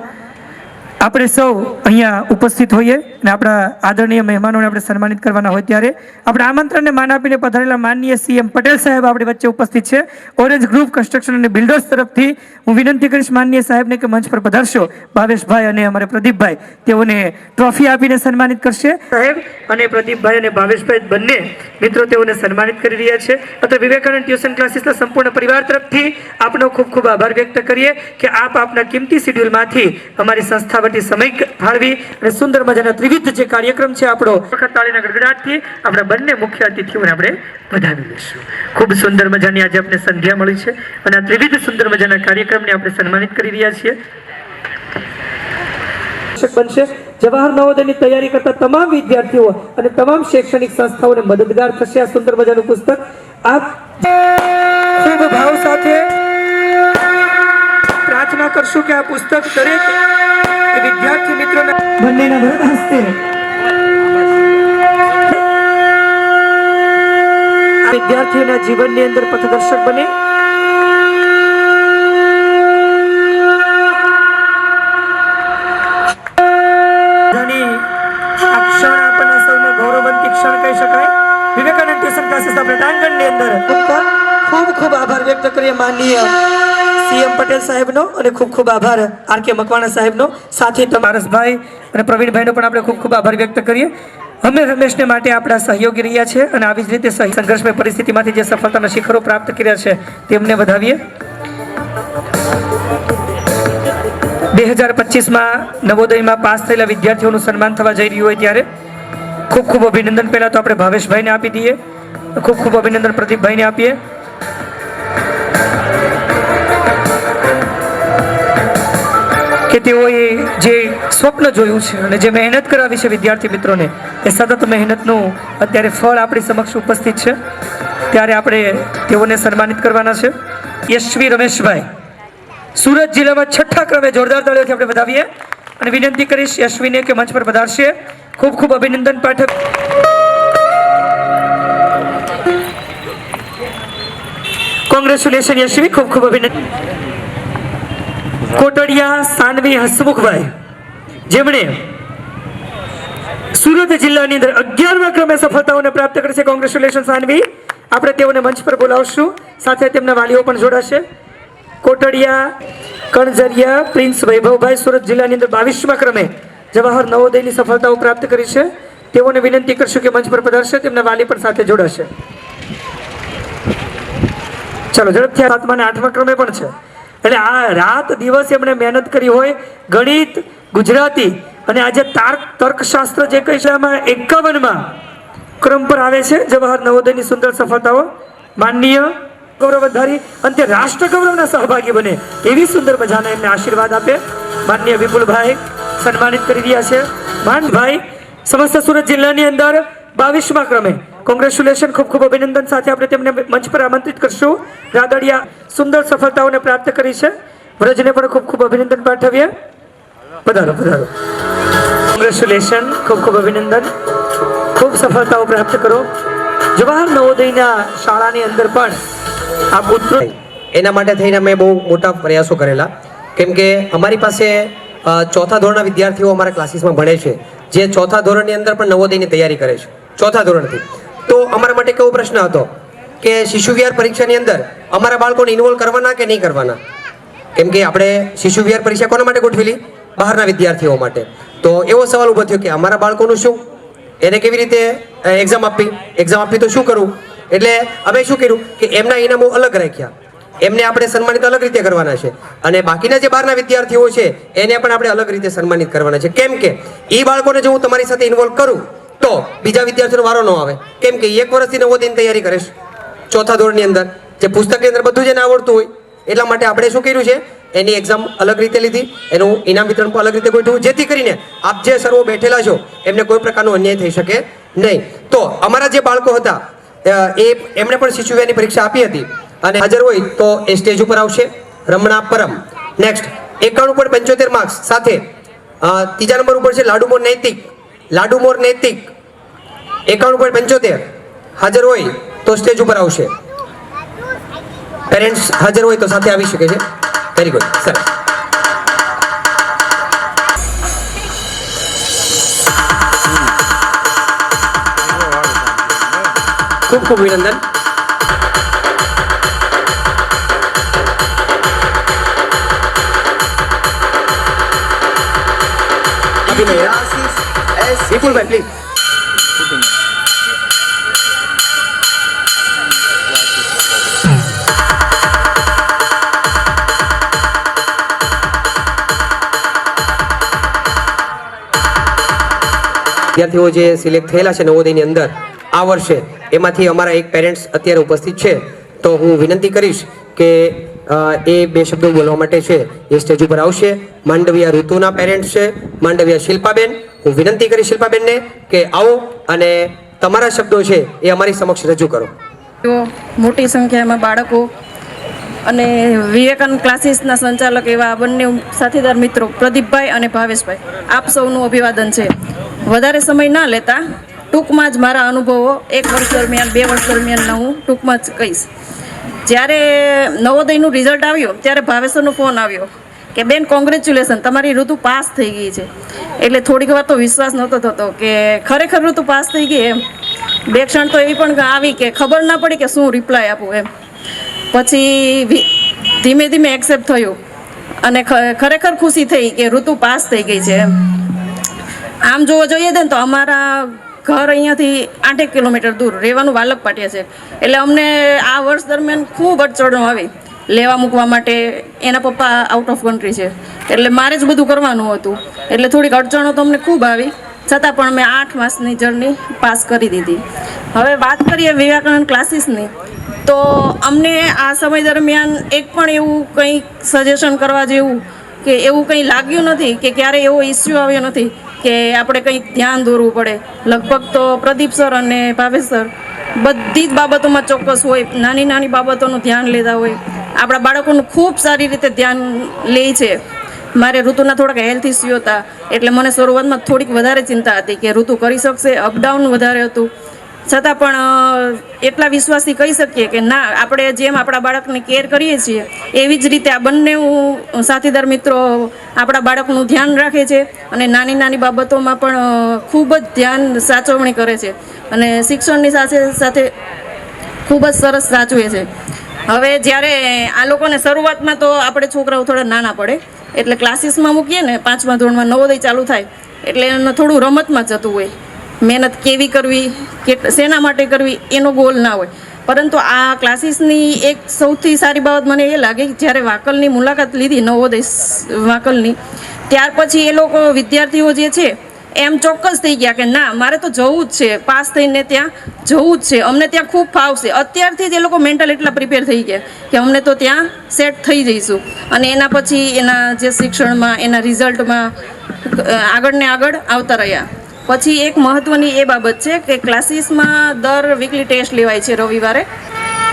આપણે સૌ અહીંયા ઉપસ્થિત હોઈએ અને આપણા આદરણીય મહેમાનોને આપણે સન્માનિત કરવાના હોય ત્યારે આપણે આમંત્રણને માન આપીને પધારેલા માનનીય સીએમ પટેલ સાહેબ આપણી વચ્ચે ઉપસ્થિત છે. ઓરેન્જ ગ્રુપ કન્સ્ટ્રક્શન અને બિલ્ડર્સ તરફથી હું વિનંતી કરીશ માનનીય સાહેબને કે મંચ પર પધારશો. ભાવેશભાઈ અને અમારે પ્રદીપભાઈ તેઓને ટ્રોફી આપીને સન્માનિત કરશે. સાહેબ અને પ્રદીપભાઈ અને ભાવેશભાઈ બંને મિત્રો તેઓને સન્માનિત કરી રહ્યા છે. અત્રે વિવેકાનંદ ટ્યુશન ક્લાસીસના સંપૂર્ણ પરિવાર તરફથી આપનો ખૂબ ખૂબ આભાર વ્યક્ત કરીએ કે આપ આપના કિંમતી શેડ્યુલમાંથી અમારી સંસ્થા વતી સમય ફાળવી અને સુંદર મજાના ત્રિવિધ જે કાર્યક્રમ છે આપણો વખત તાળીના ગડગડાટથી આપણા બંને મુખ્ય અતિથિઓને આપણે વધાવી લઈશું. ખૂબ સુંદર મજાની આજે આપણે સંધ્યા મળી છે અને આ ત્રિવિધ સુંદર મજાના કાર્યક્રમને આપણે સન્માનિત કરી રહ્યા છીએ. બનશે જવાહર નવોદયની તૈયારી કરતા તમામ વિદ્યાર્થીઓ અને તમામ શૈક્ષણિક સંસ્થાઓને મદદગાર થશે આ સુંદર મજાનું પુસ્તક. આપ ખૂબ ભાવ સાથે પ્રાર્થના કરશું કે આ પુસ્તક દરેક વિદ્યાર્થી મિત્રોને બંનેના વરદ હસ્તે વિદ્યાર્થીઓના જીવનની અંદર પથદર્શક બને. વિવેકાનંદ ટ્યુશન ક્લાસીસ આપણે ડાંગણની અંદર ખૂબ ખૂબ આભાર વ્યક્ત કરીએ માનનીય સીએમ પટેલ સાહેબનો અને ખૂબ ખૂબ આભાર આર.કે. મકવાણા સાહેબનો. સાથે તમારસભાઈ અને પ્રવીણભાઈનો પણ આપણે ખૂબ ખૂબ આભાર વ્યક્ત કરીએ. અમે રમેશને માટે આપણા સહયોગી રહ્યા છે અને આવી જ રીતે સંઘર્ષમય પરિસ્થિતિમાંથી જે સફળતાના શિખરો પ્રાપ્ત કર્યા છે તેમને વધાવીએ. 2025માં નવોદયમાં પાસ થયેલા વિદ્યાર્થીઓનું સન્માન થવા જઈ રહ્યું હોય ત્યારે ખૂબ ખૂબ અભિનંદન પહેલા તો આપણે ભાવેશભાઈને આપી દઈએ. ખૂબ ખૂબ અભિનંદન પ્રદીપભાઈને આપીએ. કે તેઓએ જે સ્વપ્ન જોયું છે અને જે મહેનત કરાવી છે વિદ્યાર્થી મિત્રોને એ સતત મહેનતનું અત્યારે ફળ આપણી સમક્ષ ઉપસ્થિત છે ત્યારે આપણે તેઓને સન્માનિત કરવાના છે. યશવી રમેશભાઈ સુરત જિલ્લામાં 6ઠ્ઠા ક્રમે જોરદાર તાળીઓથી આપણે વધાવીએ અને વિનંતી કરીશ યશવીને કે મંચ પર પધારશે. ખૂબ ખૂબ અભિનંદન પાઠક. કોંગ્રેચ્યુલેશન યશવી, ખૂબ ખૂબ અભિનંદન. કોટડિયા સાનવી હસમુખભાઈ જેમણે સુરત જિલ્લાની અંદર 11મા ક્રમે સફળતાઓને પ્રાપ્ત કરી છે. કોંગ્રેચ્યુલેશન સાનવી. આપણે તેઓને મંચ પર બોલાવશું. સાથે તેમના વાલીઓ પણ જોડાશે. કોટડિયા કણઝરિયા પ્રિન્સ વૈભવભાઈ સુરત જિલ્લાની અંદર 22મા ક્રમે જવાહર નવોદયની સફળતાઓ પ્રાપ્ત કરી છે. તેઓને વિનંતી કરશું કે મંચ પર પધારશે. તેમના વાલી પણ સાથે જોડાશે. ચાલો ઝડપથી 7મા અને 8મા ક્રમે પણ છે. એટલે આ રાત દિવસ એમણે મહેનત કરી હોય. ગણિત, ગુજરાતી અને આજે તર્કશાસ્ત્ર જે કહી છે એમાં 51મા ક્રમ પર આવે છે જવાહર નવોદયની સુંદર સફળતાઓ. માનનીય ગૌરવ વધારી અંતે રાષ્ટ્ર ગૌરવના સહભાગી બને એવી સુંદર મજાના એમને આશીર્વાદ આપે. માનનીય વિપુલભાઈ સન્માનિત કરી રહ્યા છે. માનભાઈ સમસ્ત સુરત જિલ્લાની અંદર 22મા ક્રમે. કોંગ્રેચ્યુલેશન, ખૂબ ખૂબ અભિનંદન. સાથે આપણે તેમને મંચ પર આમંત્રિત કરશું. રાદડિયા સુંદર સફળતાઓને પ્રાપ્ત કરી છે. વ્રજને પણ ખૂબ ખૂબ અભિનંદન પાઠવીએ. પધારો પધારો. કોંગ્રેચ્યુલેશન, ખૂબ ખૂબ અભિનંદન. ખૂબ સફળતાઓ પ્રાપ્ત કરો. જવાહર નવોદયના શાળાની અંદર પણ આ પુત્ર એના માટે થઈને અમે બહુ મોટા પ્રયાસો કરેલા. કેમ કે અમારી પાસે 4થા ધોરણના વિદ્યાર્થીઓ અમારા ક્લાસીસમાં ભણે છે જે 4થા ધોરણની અંદર પણ નવોદયની તૈયારી કરે છે 4થા ધોરણથી. તો અમારા માટે કેવો પ્રશ્ન હતો કે શિશુ વિહાર પરીક્ષાની અંદર અમારા બાળકોને ઇન્વોલ્વ કરવાના કે નહીં કરવાના. કેમ કે આપણે શિશુ વિહાર પરીક્ષા કોના માટે ગોઠવેલી? બહારના વિદ્યાર્થીઓ માટે. તો એવો સવાલ ઊભો થયો કે અમારા બાળકોનું શું, એને કેવી રીતે એક્ઝામ આપવી તો શું કરવું. એટલે અમે શું કર્યું કે એમના ઇનામો અલગ રાખ્યા. એમને આપણે સન્માનિત અલગ રીતે કરવાના છે અને બાકીના જે બહારના વિદ્યાર્થીઓ છે એને પણ આપણે અલગ રીતે સન્માનિત કરવાના છે. કેમ કે એ બાળકોને જો હું તમારી સાથે ઇન્વોલ્વ કરું તો બીજા વિદ્યાર્થીઓનો વારો ન આવે. કેમ કે 1 વર્ષથી નવોદયની તૈયારી કરે છે 4થા ધોરણની અંદર, જે પુસ્તકની અંદર બધું જ એને આવડતું હોય. એટલા માટે આપણે શું કર્યું છે, એની એક્ઝામ અલગ રીતે લીધી, એનું ઇનામ વિતરણ પણ અલગ રીતે ગોઠવ્યું, જેથી કરીને આપ જે સર્વો બેઠેલા છો એમને કોઈ પ્રકારનો અન્યાય થઈ શકે નહીં. તો અમારા જે બાળકો હતા એમણે પણ શિશુ વિહારની પરીક્ષા આપી હતી અને હાજર હોય તો એ સ્ટેજ ઉપર આવશે. રમણા પરમ. નેક્સ્ટ 91.75 માર્ક્સ સાથે. ત્રીજા નંબર ઉપર છે લાડુમોર નૈતિક. 91.75 હાજર હોય તો સ્ટેજ ઉપર આવશે. પેરેન્ટ્સ હાજર હોય તો સાથે આવી શકે છે. વેરી ગુડ, સરસ. ખૂબ ખૂબ અભિનંદન. વિપુલભાઈ પ્લીઝ. વિદ્યાર્થીઓ જે સિલેક્ટ થયેલા છે નવોદયની અંદર આ વર્ષે, એમાંથી અમારા એક પેરેન્ટ્સ અત્યારે ઉપસ્થિત છે, તો હું વિનંતી કરીશ કે એ બે શબ્દો બોલવા માટે છે એ સ્ટેજ ઉપર આવશે. માંડવિયા ઋતુના પેરેન્ટ્સ છે, માંડવિયા શિલ્પાબેન. હું વિનંતી કરીશ શિલ્પાબેનને કે આવો અને તમારા શબ્દો છે એ અમારી સમક્ષ રજૂ કરો. મોટી સંખ્યામાં બાળકો અને વિવેકાનંદ ક્લાસીસના સંચાલક એવા બંને સાથીદાર મિત્રો પ્રદીપભાઈ અને ભાવેશભાઈ, આપ સૌનું અભિવાદન છે. વધારે સમય ના લેતા ટૂંકમાં જ મારા અનુભવો 1 વર્ષ દરમિયાન 2 વર્ષ દરમિયાનના હું ટૂંકમાં જ કહીશ. જ્યારે નવોદયનું રિઝલ્ટ આવ્યું ત્યારે ભાવેશનો ફોન આવ્યો કે બેન કોંગ્રેચ્યુલેશન, તમારી ઋતુ પાસ થઈ ગઈ છે. એટલે થોડીક વાર તો વિશ્વાસ નહોતો થતો કે ખરેખર ઋતુ પાસ થઈ ગઈ એમ. બે ક્ષણ તો એવી પણ આવી કે ખબર ના પડી કે શું રિપ્લાય આપું એમ. પછી ધીમે ધીમે એક્સેપ્ટ થયું અને ખરેખર ખુશી થઈ કે ઋતુ પાસ થઈ ગઈ છે એમ. આમ જોવા જોઈએ ને તો અમારા ઘર અહીંયાથી 8 કિલોમીટર દૂર, રહેવાનું વાલક પાટિયા છે. એટલે અમને આ વર્ષ દરમિયાન ખૂબ અડચણો આવી લેવા મૂકવા માટે. એના પપ્પા આઉટ ઓફ કન્ટ્રી છે એટલે મારે જ બધું કરવાનું હતું. એટલે થોડીક અડચણો તો અમને ખૂબ આવી, છતાં પણ મેં 8 માસની જર્ની પાસ કરી દીધી. હવે વાત કરીએ વિવેકાનંદ ક્લાસીસની, તો અમને આ સમય દરમિયાન એક પણ એવું કંઈ સજેશન કરવા જેવું કે એવું કંઈ લાગ્યું નથી કે ક્યારેય એવો ઇસ્યુ આવ્યો નથી કે આપણે કંઈક ધ્યાન દોરવું પડે. લગભગ તો પ્રદીપ સર અને ભાવેશ સર બધી જ બાબતોમાં ચોક્કસ હોય, નાની નાની બાબતોનું ધ્યાન લેતા હોય. આપણા બાળકોનું ખૂબ સારી રીતે ધ્યાન લે છે. મારે ઋતુના થોડાક હેલ્થ ઇસ્યુ હતા એટલે મને શરૂઆતમાં થોડીક વધારે ચિંતા હતી કે ઋતુ કરી શકશે, અપડાઉન વધારે હતું. છતાં પણ એટલા વિશ્વાસથી કહી શકીએ કે ના, આપણે જેમ આપણા બાળકની કેર કરીએ છીએ એવી જ રીતે આ બંને સાથીદાર મિત્રો આપણા બાળકનું ધ્યાન રાખે છે અને નાની નાની બાબતોમાં પણ ખૂબ જ ધ્યાન સાચવણી કરે છે અને શિક્ષણની સાથે સાથે ખૂબ જ સરસ સાચવે છે. હવે જ્યારે આ લોકોને શરૂઆતમાં તો આપણે છોકરાઓ થોડા નાના પડે એટલે ક્લાસીસમાં મૂકીએ ને 5મા ધોરણમાં નવોદય ચાલુ થાય એટલે એને થોડું રમતમાં જતું હોય. મહેનત કેવી કરવી, શેના માટે કરવી એનો ગોલ ના હોય. પરંતુ આ ક્લાસીસની એક સૌથી સારી બાબત મને એ લાગી કે જ્યારે વાકલની મુલાકાત લીધી, નવોદય વાકલની, ત્યાર પછી એ લોકો વિદ્યાર્થીઓ જે છે એમ ચોક્કસ થઈ ગયા કે ના, મારે તો જવું જ છે, પાસ થઈને ત્યાં જવું જ છે, અમને ત્યાં ખૂબ ફાવશે. અત્યારથી જ એ લોકો મેન્ટલ એટલા પ્રિપેર થઈ ગયા કે અમને તો ત્યાં સેટ થઈ જઈશું. અને એના પછી એના જે શિક્ષણમાં, એના રિઝલ્ટમાં આગળ ને આગળ આવતા રહ્યા. પછી એક મહત્ત્વની એ બાબત છે કે ક્લાસીસમાં દર વીકલી ટેસ્ટ લેવાય છે રવિવારે.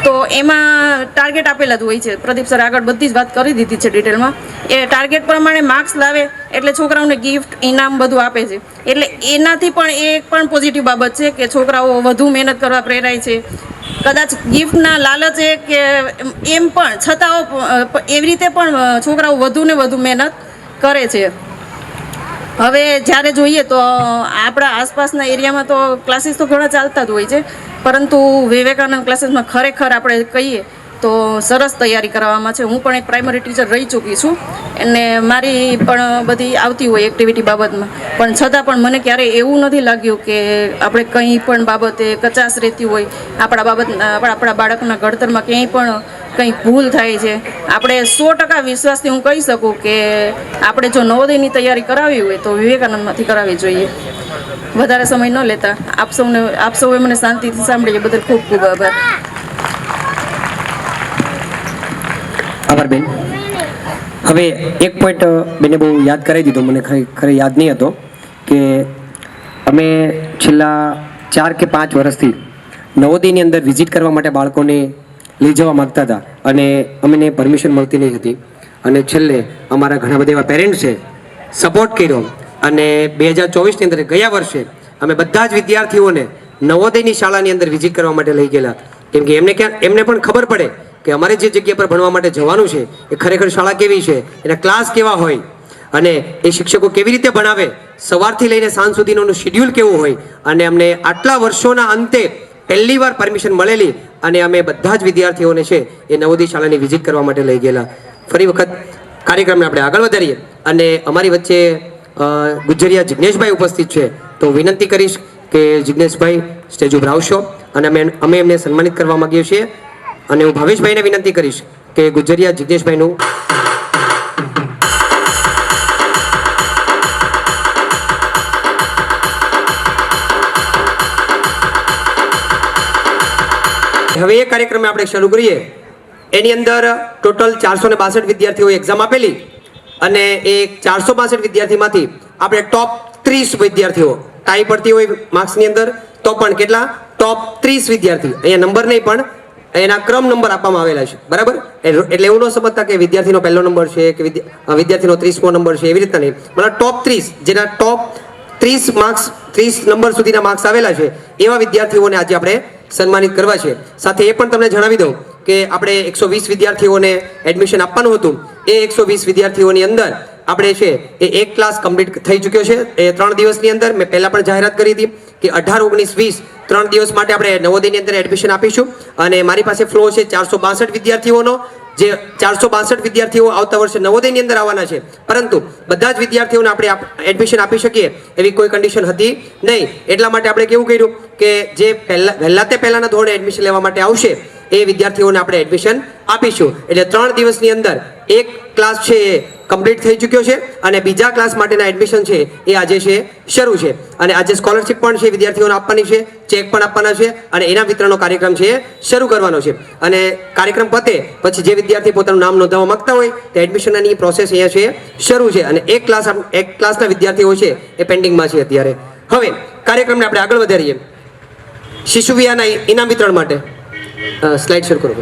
તો એમાં ટાર્ગેટ આપેલા જ હોય છે. પ્રદીપ સર આગળ બધી જ વાત કરી દીધી છે ડિટેલમાં. એ ટાર્ગેટ પ્રમાણે માર્ક્સ લાવે એટલે છોકરાઓને ગિફ્ટ, ઇનામ બધું આપે છે. એટલે એનાથી પણ એક પણ પોઝિટિવ બાબત છે કે છોકરાઓ વધુ મહેનત કરવા પ્રેરાય છે. કદાચ ગિફ્ટના લાલચે કે એમ પણ છતાં એવી રીતે પણ છોકરાઓ વધુ ને વધુ મહેનત કરે છે. હવે જ્યારે જોઈએ તો આપણા આસપાસના એરિયામાં તો ક્લાસીસ તો ઘણા ચાલતા જ હોય છે, પરંતુ વિવેકાનંદ ક્લાસીસમાં ખરેખર આપણે કહીએ તો સરસ તૈયારી કરવામાં છે. હું પણ એક પ્રાઇમરી ટીચર રહી ચૂકી છું અને મારી પણ બધી આવતી હોય એક્ટિવિટી બાબતમાં, પણ છતાં પણ મને ક્યારેય એવું નથી લાગ્યું કે આપણે કંઈ પણ બાબતે કચાશ રહેતી હોય, આપણા બાળકના ઘડતરમાં ક્યાંય પણ કંઈ ભૂલ થાય છે. આપણે 100% વિશ્વાસથી હું કહી શકું કે આપણે જો નવોદયની તૈયારી કરાવી હોય તો વિવેકાનંદમાંથી કરાવવી જોઈએ. વધારે સમય ન લેતા આપ સૌએ મને શાંતિથી સાંભળ્યા બદલ ખૂબ ખૂબ આભાર. આભાર બેન. હવે એક પોઈન્ટ બેને બહુ યાદ કરાવી દીધો, મને ખરેખર યાદ નહીં હતો કે અમે છેલ્લા 4 કે 5 વર્ષથી નવોદયની અંદર વિઝિટ કરવા માટે બાળકોને લઈ જવા માગતા હતા અને અમને પરમિશન મળતી નહીં હતી. અને છેલ્લે અમારા ઘણા બધા એવા પેરેન્ટ્સ છે સપોર્ટ કર્યો અને 2024ની અંદર ગયા વર્ષે અમે બધા જ વિદ્યાર્થીઓને નવોદયની શાળાની અંદર વિઝિટ કરવા માટે લઈ ગયેલા. કેમ કે એમને પણ ખબર પડે કે અમારે જે જગ્યા પર ભણવા માટે જવાનું છે એ ખરેખર શાળા કેવી છે, એના ક્લાસ કેવા હોય અને એ શિક્ષકો કેવી રીતે ભણાવે, સવારથી લઈને સાંજ સુધીનું શેડ્યુલ કેવું હોય. અને અમને આટલા વર્ષોના અંતે પહેલી વાર પરમિશન મળેલી અને અમે બધા જ વિદ્યાર્થીઓને છે એ નવોદય શાળાની વિઝિટ કરવા માટે લઈ ગયેલા. ફરી વખત કાર્યક્રમને આપણે આગળ વધારીએ અને અમારી વચ્ચે ગુજરિયા જિજ્ઞેશભાઈ ઉપસ્થિત છે, તો વિનંતી કરીશ કે જિજ્ઞેશભાઈ સ્ટેજ ઉપર આવશો અને અમે એમને સન્માનિત કરવા માંગીએ છીએ. અને હું ભાવેશભાઈને વિનંતી કરીશ કે ગુજરિયા જિજ્ઞેશભાઈનું હવે એ કાર્યક્રમ આપણે શરૂ કરીએ. એની અંદર ટોટલ 462 વિદ્યાર્થીઓએ એક્ઝામ આપેલી અને એ 462 વિદ્યાર્થીમાંથી આપણે ટોપ 30 વિદ્યાર્થીઓ ટાઈ પડતી હોય માર્ક્સની અંદર તો પણ કેટલા ટોપ 30 વિદ્યાર્થી, અહીંયા નંબર નહીં પણ એના ક્રમ નંબર આપવામાં આવેલા છે, બરાબર. એટલે એવું ન સમજતા કે વિદ્યાર્થીનો પહેલો નંબર છે કે વિદ્યાર્થીનો 30મો નંબર છે, એવી રીતના નહીં. મતલબ ટોપ 30 જેના ટોપ 30 માર્ક્સ 30 નંબર સુધીના માર્ક્સ આવેલા છે એવા વિદ્યાર્થીઓને આજે આપણે સન્માનિત કરવા છે. સાથે એ પણ તમને જણાવી દઉં કે આપણે 120 વિદ્યાર્થીઓને એડમિશન આપવાનું હતું. એ 120 વિદ્યાર્થીઓની અંદર આપણે છે એ એક ક્લાસ કમ્પ્લીટ થઈ ચૂક્યો છે એ 3 દિવસની અંદર. મેં પહેલા પણ જાહેરાત કરી હતી કે 18, 19, 20 3 દિવસ માટે આપણે નવોદયની અંદર એડમિશન આપીશું. અને મારી પાસે ફ્લો છે 462 વિદ્યાર્થીઓનો, જે 462 વિદ્યાર્થીઓ આવતા વર્ષે નવોદયની અંદર આવવાના છે, પરંતુ બધા જ વિદ્યાર્થીઓને આપણે એડમિશન આપી શકીએ એવી કોઈ કન્ડિશન હતી નહીં. એટલા માટે આપણે કેવું કર્યું કે જે પહેલાના ધોરણે એડમિશન લેવા માટે આવશે એ વિદ્યાર્થીઓને આપણે એડમિશન આપીશું. એટલે 3 દિવસની અંદર એક ક્લાસ છે એ કમ્પ્લીટ થઈ ચૂક્યો છે અને બીજા ક્લાસ માટેના એડમિશન છે એ આજે છે શરૂ છે. અને આજે સ્કોલરશિપ પણ છે વિદ્યાર્થીઓને આપવાની છે, ચેક પણ આપવાના છે અને એના વિતરણનો કાર્યક્રમ છે એ શરૂ કરવાનો છે. અને કાર્યક્રમ પતે પછી જે વિદ્યાર્થી પોતાનું નામ નોંધાવવા માંગતા હોય તે એડમિશનની પ્રોસેસ અહીંયા છે શરૂ છે. અને એક ક્લાસના વિદ્યાર્થીઓ છે એ પેન્ડિંગમાં છે અત્યારે. હવે કાર્યક્રમને આપણે આગળ વધારીએ. શિશુ વિહારના ઇનામ વિતરણ માટે સ્લાઇડ શેર કરો.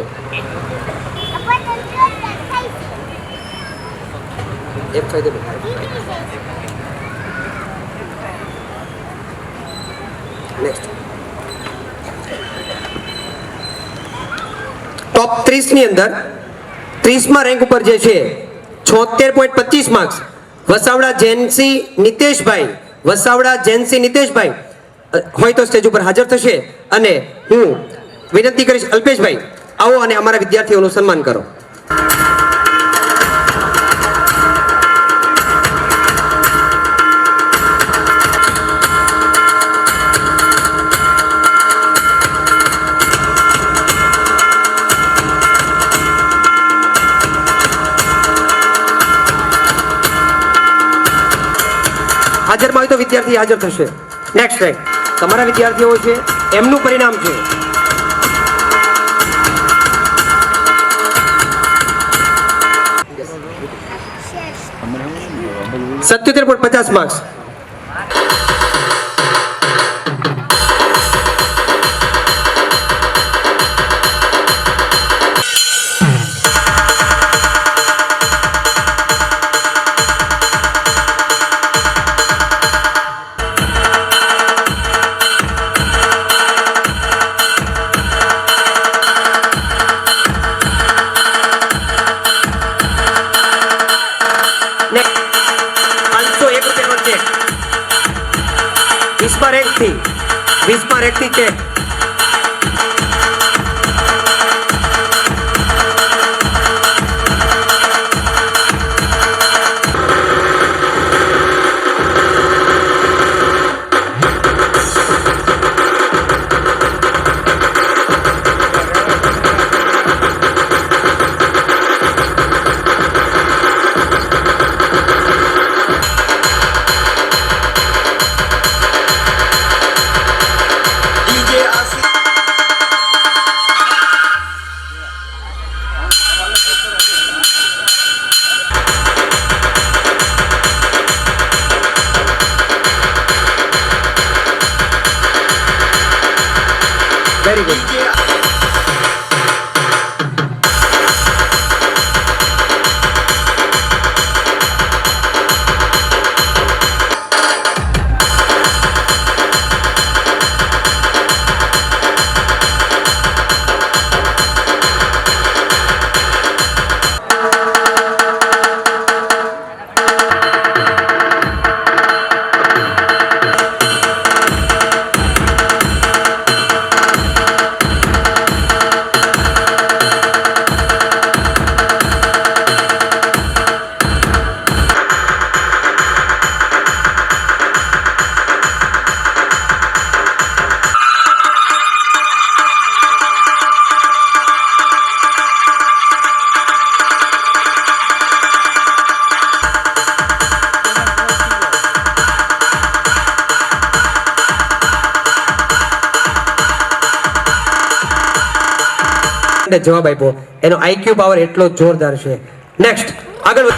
ટોપ 30 ની અંદર 30મા રેન્ક ઉપર જે છે 76.25 માર્ક્સ વસાવડા જેન્સી નિતેશભાઈ હોય તો સ્ટેજ ઉપર હાજર થશે. અને હું વિનંતી કરીશ અલ્પેશભાઈ આવો અને અમારા વિદ્યાર્થીઓનું સન્માન કરો. હાજરમાં હોય તો વિદ્યાર્થી હાજર થશે. નેક્સ્ટ રેન્ક તમારા વિદ્યાર્થીઓ છે એમનું પરિણામ છે 77.50 માર્ક્સ. વીસમાં રેકથી ચેક. Very good. અને જવાબ આપ્યો, એનો આઈક્યુ પાવર એટલો જોરદાર છે. નેક્સ્ટ આગળ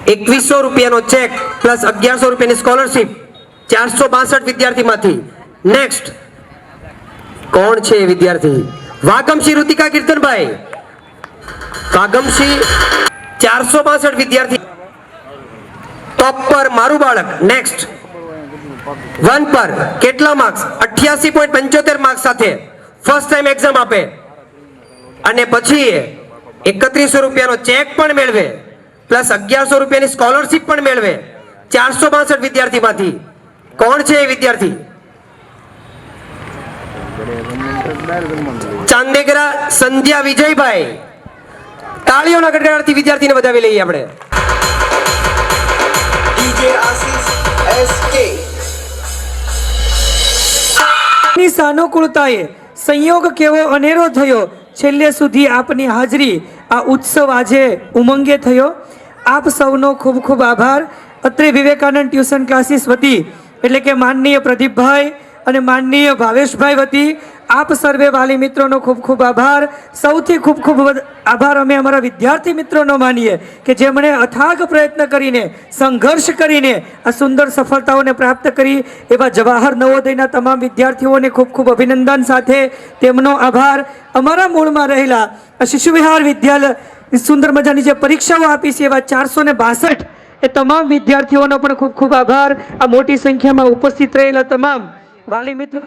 ₹2100 ચેક પ્લસ ₹1100 સ્કોલરશીપ 462 વિદ્યાર્થીમાંથી. નેક્સ્ટ કોણ છે એ વિદ્યાર્થી? વાગમશી ઋતિકા કીર્તનભાઈ. વાગમશી 462 વિદ્યાર્થી ટોપ પર મારું બાળક. નેક્સ્ટ 1 પર કેટલા માર્ક્સ? 88.75 માર્ક્સ સાથે ફર્સ્ટ ટાઈમ એક્ઝામ આપે અને પછી ₹3100 ચેક પણ મેળવે પ્લસ ₹1100 સ્કોલરશીપ પણ મેળવે 462 વિદ્યાર્થીમાંથી. કોણ છે એ વિદ્યાર્થી? ચાંદેગરા સંધ્યા વિજયભાઈ. તાળીઓના ગડગડાટથી વિદ્યાર્થીને વધાવી લઈએ આપણે. ની સાનુકૂળતાએ સંયોગ કેવો અનેરો થયો, છેલ્લે સુધી આપની હાજરી આ ઉત્સવ આજે ઉમંગે થયો. આપ સૌનો ખૂબ ખૂબ આભાર. અત્રે વિવેકાનંદ ટ્યુશન ક્લાસીસ વતી એટલે કે માનનીય પ્રદીપભાઈ અને માનનીય ભાવેશભાઈ વતી આપ સર્વે વાલી મિત્રોનો ખૂબ ખૂબ આભાર. સૌથી ખૂબ ખૂબ આભાર અમે અમારા વિદ્યાર્થી મિત્રોનો માનીએ કે જેમણે અથાગ પ્રયત્ન કરીને સંઘર્ષ કરીને આ સુંદર સફળતાઓને પ્રાપ્ત કરી. એવા જવાહર નવોદયના તમામ વિદ્યાર્થીઓને ખૂબ ખૂબ અભિનંદન સાથે તેમનો આભાર. અમારા મૂળમાં રહેલા આ શિશુ વિહાર વિદ્યાલય સુંદર મજાની જે પરીક્ષાઓ આપી છે એવા 462 એ તમામ વિદ્યાર્થીઓનો પણ ખૂબ ખૂબ આભાર. આ મોટી સંખ્યામાં ઉપસ્થિત રહેલા તમામ વાલી મિત્રો